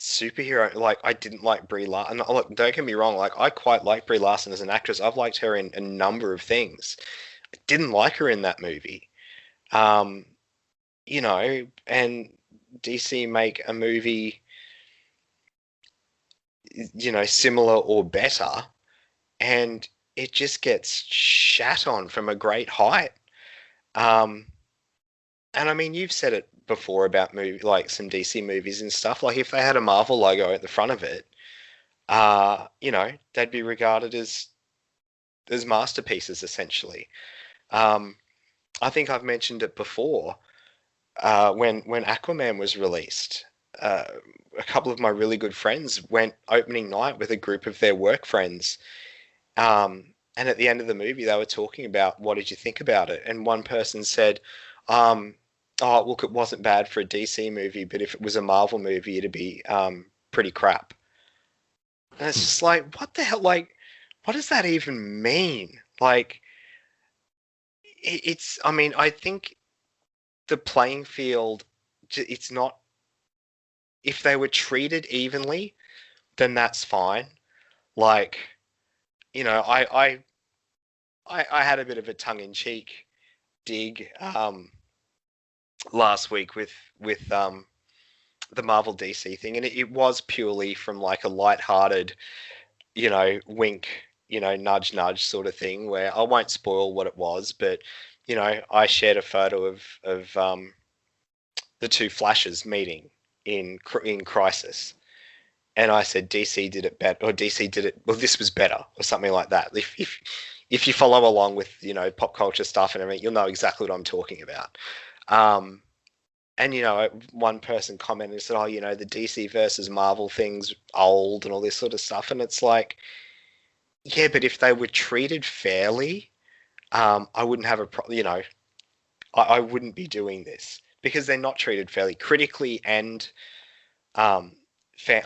superhero. Like, I didn't like Brie Larson. Look, don't get me wrong, like I quite like Brie Larson as an actress. I've liked her in a number of things. I didn't like her in that movie. And DC make a movie, similar or better, and it just gets shat on from a great height. And you've said it before about like some DC movies and stuff. Like if they had a Marvel logo at the front of it, they'd be regarded as masterpieces essentially. I think I've mentioned it before. When Aquaman was released, a couple of my really good friends went opening night with a group of their work friends. And at the end of the movie, they were talking about, what did you think about it? And one person said, oh, look, it wasn't bad for a DC movie, but if it was a Marvel movie, it'd be pretty crap. And it's just like, what the hell? Like, what does that even mean? Like, I think the playing field, it's not, if they were treated evenly, then that's fine. Like, I had a bit of a tongue-in-cheek dig last week with the Marvel DC thing, and it was purely from like a light-hearted, wink, nudge nudge sort of thing, where I won't spoil what it was, but I shared a photo of the two Flashes meeting in Crisis, and I said DC did it better, or DC did it, well, this was better, or something like that. If you follow along with pop culture stuff and everything, you'll know exactly what I'm talking about. And one person commented and said, "Oh, the DC versus Marvel thing's old and all this sort of stuff," and it's like, yeah, but if they were treated fairly, I wouldn't have a problem. I wouldn't be doing this, because they're not treated fairly, critically and fair.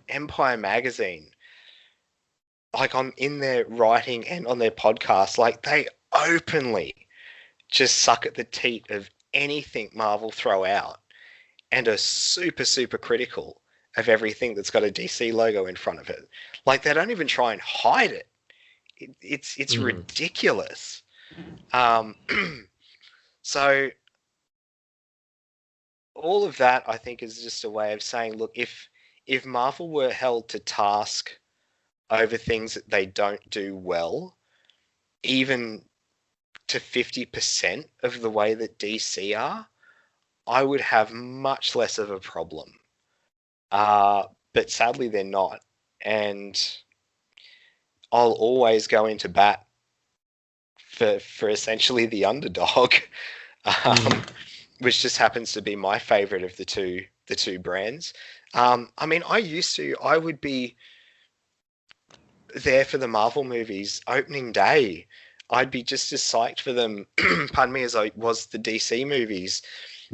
Empire Magazine, like in their writing and on their podcast, like they openly just suck at the teat of anything Marvel throw out, and are super, super critical of everything that's got a DC logo in front of it. Like, they don't even try and hide it. It's ridiculous. So all of that, I think, is just a way of saying, look, if Marvel were held to task over things that they don't do well, even to 50% of the way that DC are, I would have much less of a problem. But sadly, they're not. And I'll always go into bat for essentially the underdog, which just happens to be my favorite of the two brands. I would be there for the Marvel movies opening day. I'd be just as psyched for them, pardon me, as I was the DC movies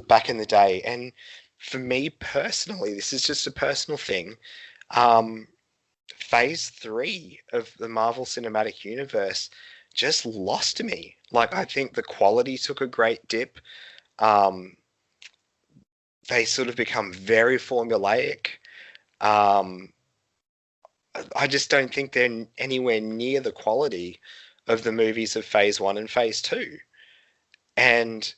back in the day. And for me personally, this is just a personal thing. Phase 3 of the Marvel Cinematic Universe just lost me. Like, I think the quality took a great dip. They sort of become very formulaic. I just don't think they're anywhere near the quality of the movies of Phase 1 and Phase 2. And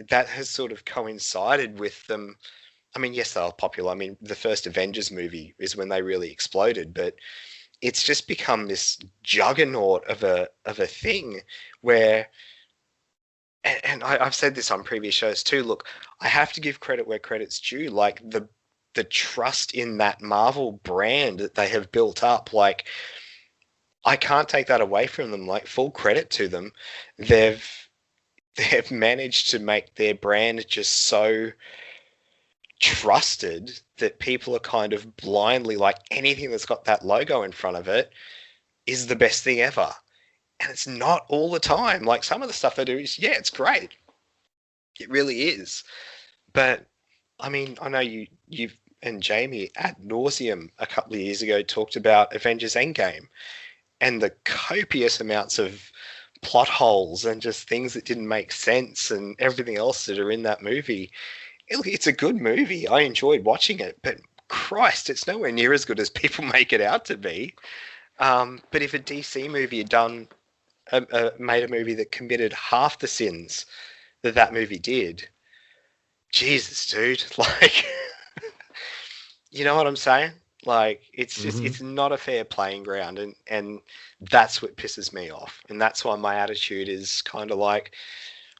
that has sort of coincided with them. I mean, yes, they were popular. I mean, the first Avengers movie is when they really exploded, but it's just become this juggernaut of a thing where, and I've said this on previous shows too. Look, I have to give credit where credit's due. Like the trust in that Marvel brand that they have built up, like I can't take that away from them. Like full credit to them, they've managed to make their brand just so trusted that people are kind of blindly like anything that's got that logo in front of it is the best thing ever. And it's not all the time. Like some of the stuff they do is, yeah, it's great. It really is. But I mean, I know you've and Jamie ad nauseum a couple of years ago talked about Avengers Endgame and the copious amounts of plot holes and just things that didn't make sense and everything else that are in that movie. It's a good movie. I enjoyed watching it, but Christ, it's nowhere near as good as people make it out to be. But if a DC movie had made a movie that committed half the sins that movie did, Jesus, dude, like, you know what I'm saying? Like, it's just, it's not a fair playing ground, and that's what pisses me off. And that's why my attitude is kind of like,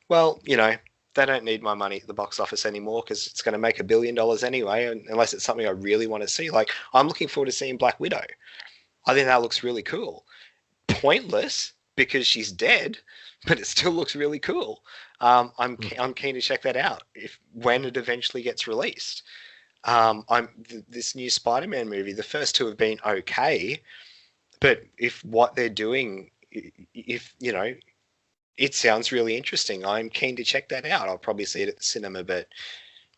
well, you know, they don't need my money at the box office anymore because it's going to make $1 billion anyway, unless it's something I really want to see. Like, I'm looking forward to seeing Black Widow. I think that looks really cool. Pointless because she's dead, but it still looks really cool. I'm keen to check that out when it eventually gets released. This new Spider-Man movie, the first two have been okay, but if what they're doing, if you know, it sounds really interesting, I'm keen to check that out. I'll probably see it at the cinema, but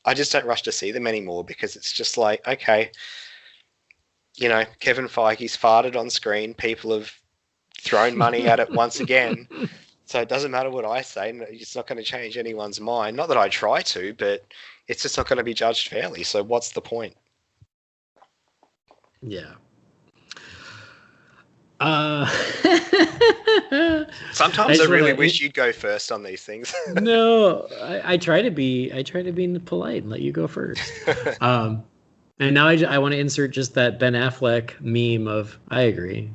I just don't rush to see them anymore because it's just like, okay, you know, Kevin Feige's farted on screen. People have thrown money at it once again. So it doesn't matter what I say. It's not going to change anyone's mind. Not that I try to, but it's just not going to be judged fairly. So what's the point? Yeah. Sometimes I really wish you'd go first on these things. No, I try to be polite and let you go first. And now I want to insert just that Ben Affleck meme of I agree.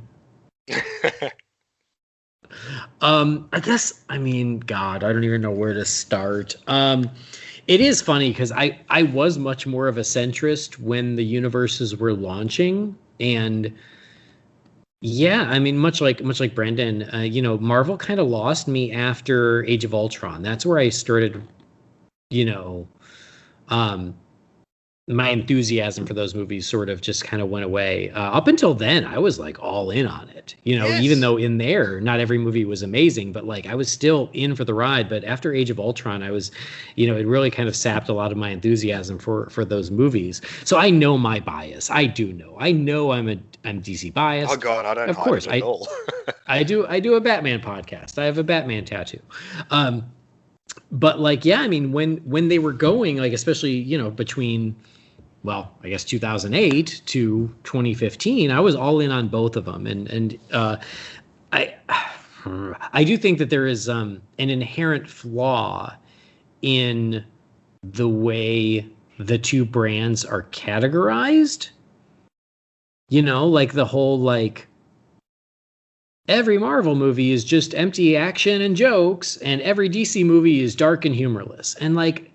I guess, I mean, God, I don't even know where to start. It is funny because I was much more of a centrist when the universes were launching, and yeah, I mean, much like Brendan, you know, Marvel kind of lost me after Age of Ultron. That's where I started, you know, my enthusiasm for those movies sort of just kind of went away. Up until then, I was like all in on it, you know, even though in there, not every movie was amazing, but like I was still in for the ride. But after Age of Ultron, I was, you know, it really kind of sapped a lot of my enthusiasm for those movies. So I know my bias. I know I'm DC biased. Oh God, I don't. Of course, at all. I do a Batman podcast. I have a Batman tattoo. But like, yeah, I mean, when they were going, like, especially, you know, between, well, I guess 2008 to 2015, I was all in on both of them. And I do think that there is an inherent flaw in the way the two brands are categorized. You know, like the whole, like, every Marvel movie is just empty action and jokes, and every DC movie is dark and humorless. And like,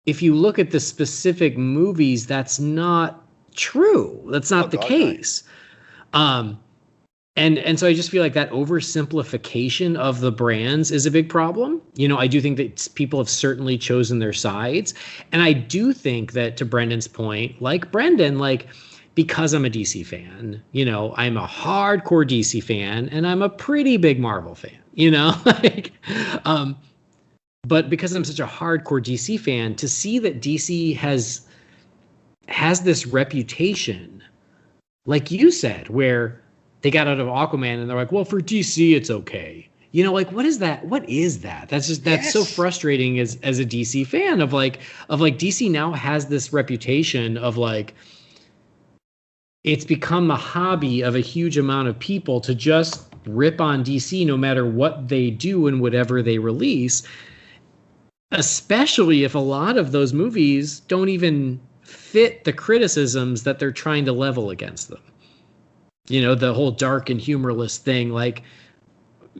if you look at the specific movies, that's not true. That's not the case. And so I just feel like that oversimplification of the brands is a big problem. You know, I do think that people have certainly chosen their sides. And I do think that, to Brendan's point, like Brendan, like, because I'm a DC fan, you know, I'm a hardcore DC fan and I'm a pretty big Marvel fan, you know, like, but because I'm such a hardcore DC fan, to see that DC has this reputation, like you said, where they got out of Aquaman and they're like, well, for DC, it's okay. You know, like, what is that? What is that? That's so frustrating as a DC fan of like DC now has this reputation of like, it's become a hobby of a huge amount of people to just rip on DC no matter what they do and whatever they release. Especially if a lot of those movies don't even fit the criticisms that they're trying to level against them. You know, the whole dark and humorless thing, like,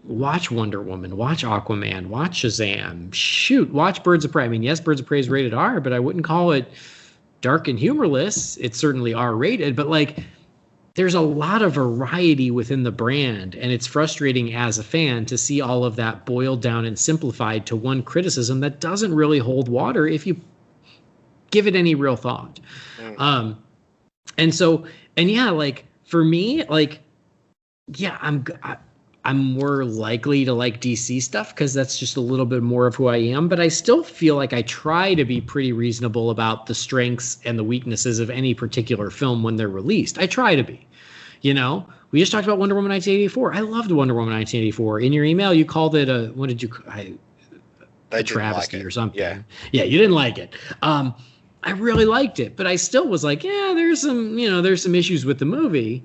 watch Wonder Woman, watch Aquaman, watch Shazam, shoot, watch Birds of Prey. I mean, yes, Birds of Prey is rated R, but I wouldn't call it dark and humorless. It's certainly R rated, but like, there's a lot of variety within the brand, and it's frustrating as a fan to see all of that boiled down and simplified to one criticism that doesn't really hold water if you give it any real thought. And yeah, like, for me, like, yeah, I'm more likely to like DC stuff because that's just a little bit more of who I am. But I still feel like I try to be pretty reasonable about the strengths and the weaknesses of any particular film when they're released. I try to be. You know, we just talked about Wonder Woman 1984. I loved Wonder Woman 1984. In your email, you called it a, what did you, a travesty or something. Yeah, you didn't like it. I really liked it, but I still was like, yeah, there's some issues with the movie.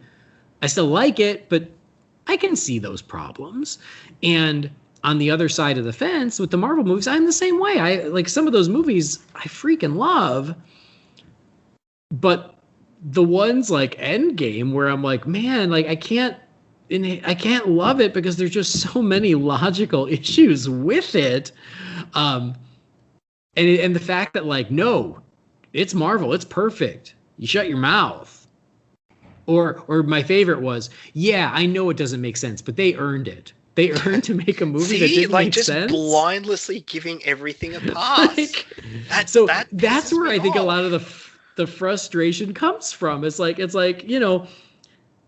I still like it, but I can see those problems. And on the other side of the fence with the Marvel movies, I'm the same way. I like some of those movies I freaking love, but the ones like Endgame where I'm like, man, like I can't love it because there's just so many logical issues with it. And the fact that like, no, it's Marvel, it's perfect. You shut your mouth. Or my favorite was, yeah, I know it doesn't make sense, but they earned it. They earned to make a movie that didn't make sense. Like just blindlessly giving everything a pass. Like, that's where I think a lot of the frustration comes from. It's like, you know,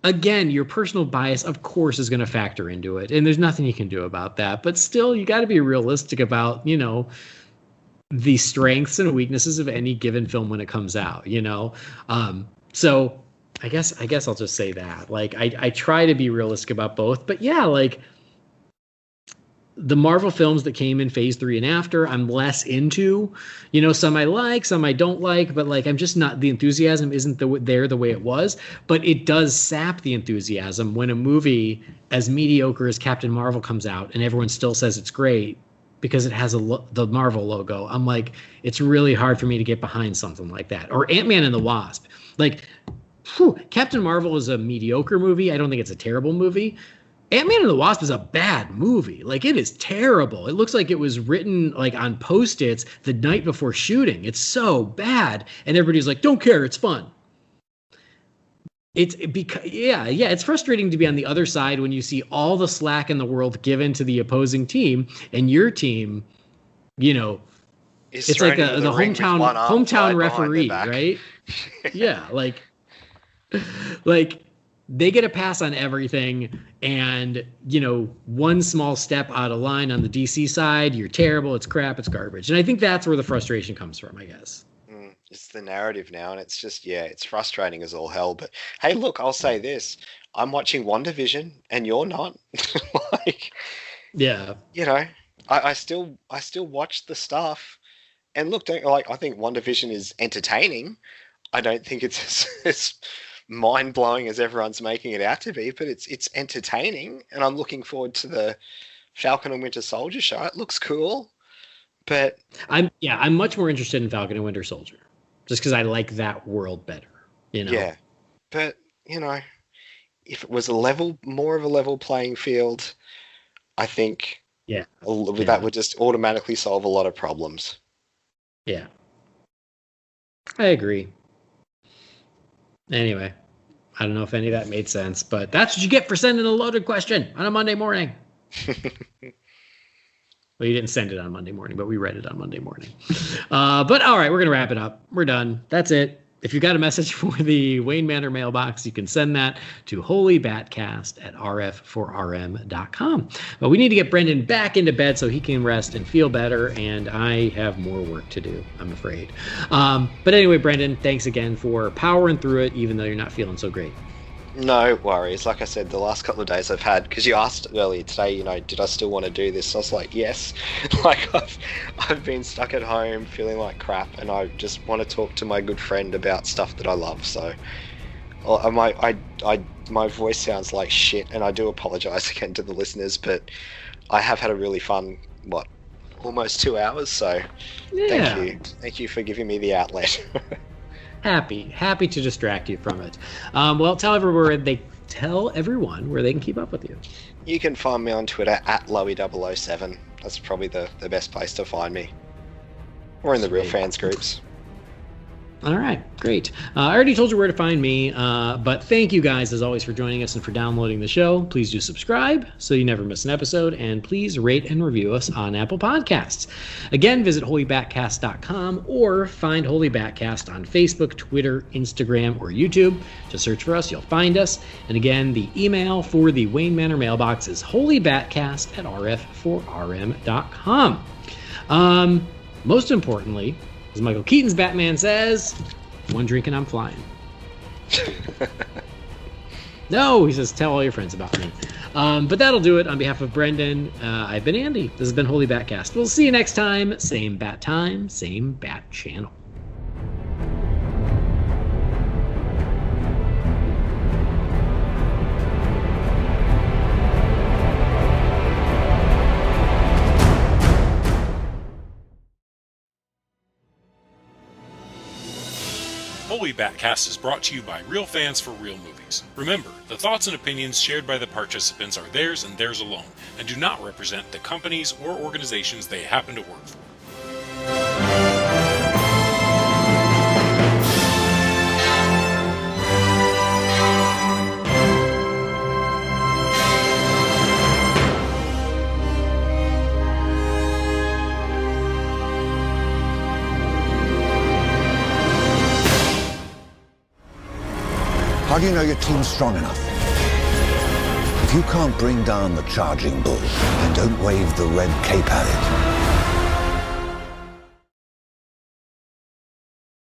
again, your personal bias, of course, is going to factor into it. And there's nothing you can do about that. But still, you got to be realistic about, you know, the strengths and weaknesses of any given film when it comes out, you know? So I guess I'll just say that. Like, I try to be realistic about both. But yeah, like, the Marvel films that came in phase 3 and after, I'm less into. You know, some I like, some I don't like, but like, I'm just not, the enthusiasm isn't there the way it was. But it does sap the enthusiasm when a movie as mediocre as Captain Marvel comes out and everyone still says it's great because it has the Marvel logo. I'm like, it's really hard for me to get behind something like that. Or Ant-Man and the Wasp. Like, Captain Marvel is a mediocre movie. I don't think it's a terrible movie. Ant-Man and the Wasp is a bad movie. Like, it is terrible. It looks like it was written like on Post-its the night before shooting. It's so bad. And everybody's like, don't care, it's fun. It's frustrating to be on the other side when you see all the slack in the world given to the opposing team, and your team, you know, it's like the hometown referee, right? Yeah, like they get a pass on everything, and, you know, one small step out of line on the DC side, you're terrible, it's crap, it's garbage. And I think that's where the frustration comes from, I guess. It's the narrative now, and it's just, yeah, it's frustrating as all hell. But hey, look, I'll say this. I'm watching WandaVision, and you're not. Like, yeah. You know, I still watch the stuff. And look, I think WandaVision is entertaining. I don't think it's as mind-blowing as everyone's making it out to be, but it's entertaining, and I'm looking forward to the Falcon and Winter Soldier show. It looks cool, but I'm much more interested in Falcon and Winter Soldier just because I like that world better, you know. Yeah, but you know, if it was more of a level playing field, I think that would just automatically solve a lot of problems. Yeah, I agree. Anyway, I don't know if any of that made sense, but that's what you get for sending a loaded question on a Monday morning. Well, you didn't send it on Monday morning, but we read it on Monday morning. But all right, we're going to wrap it up. We're done. That's it. If you got a message for the Wayne Manor mailbox, you can send that to Holy BatCast at rf4rm.com. But we need to get Brendan back into bed so he can rest and feel better, and I have more work to do, I'm afraid. But anyway, Brendan, thanks again for powering through it, even though you're not feeling so great. No worries. Like I said, the last couple of days I've had, because you asked earlier today, you know, did I still want to do this? I was like, yes. Like I've been stuck at home feeling like crap, and I just want to talk to my good friend about stuff that I love. So my voice sounds like shit, and I do apologize again to the listeners, but I have had a really fun, almost 2 hours, so Yeah. thank you for giving me the outlet. Happy to distract you from it. Well, tell everyone where they can keep up with you. You can find me on Twitter at Loey007. That's probably the best place to find me. Or in the Real Fans groups. All right, great. I already told you where to find me, but thank you guys, as always, for joining us and for downloading the show. Please do subscribe so you never miss an episode, and please rate and review us on Apple Podcasts. Again, visit holybatcast.com or find Holy BatCast on Facebook, Twitter, Instagram, or YouTube. Just search for us, you'll find us. And again, the email for the Wayne Manor mailbox is holybatcast@rf4rm.com. Most importantly, as Michael Keaton's Batman says, one drink and I'm flying. No, he says, tell all your friends about me. But that'll do it. On behalf of Brendan, I've been Andy. This has been Holy BatCast. We'll see you next time. Same bat time, same bat channel. Holy BatCast is brought to you by Real Fans for Real Movies. Remember, the thoughts and opinions shared by the participants are theirs and theirs alone, and do not represent the companies or organizations they happen to work for. How do you know your team's strong enough? If you can't bring down the charging bull, then don't wave the red cape at it.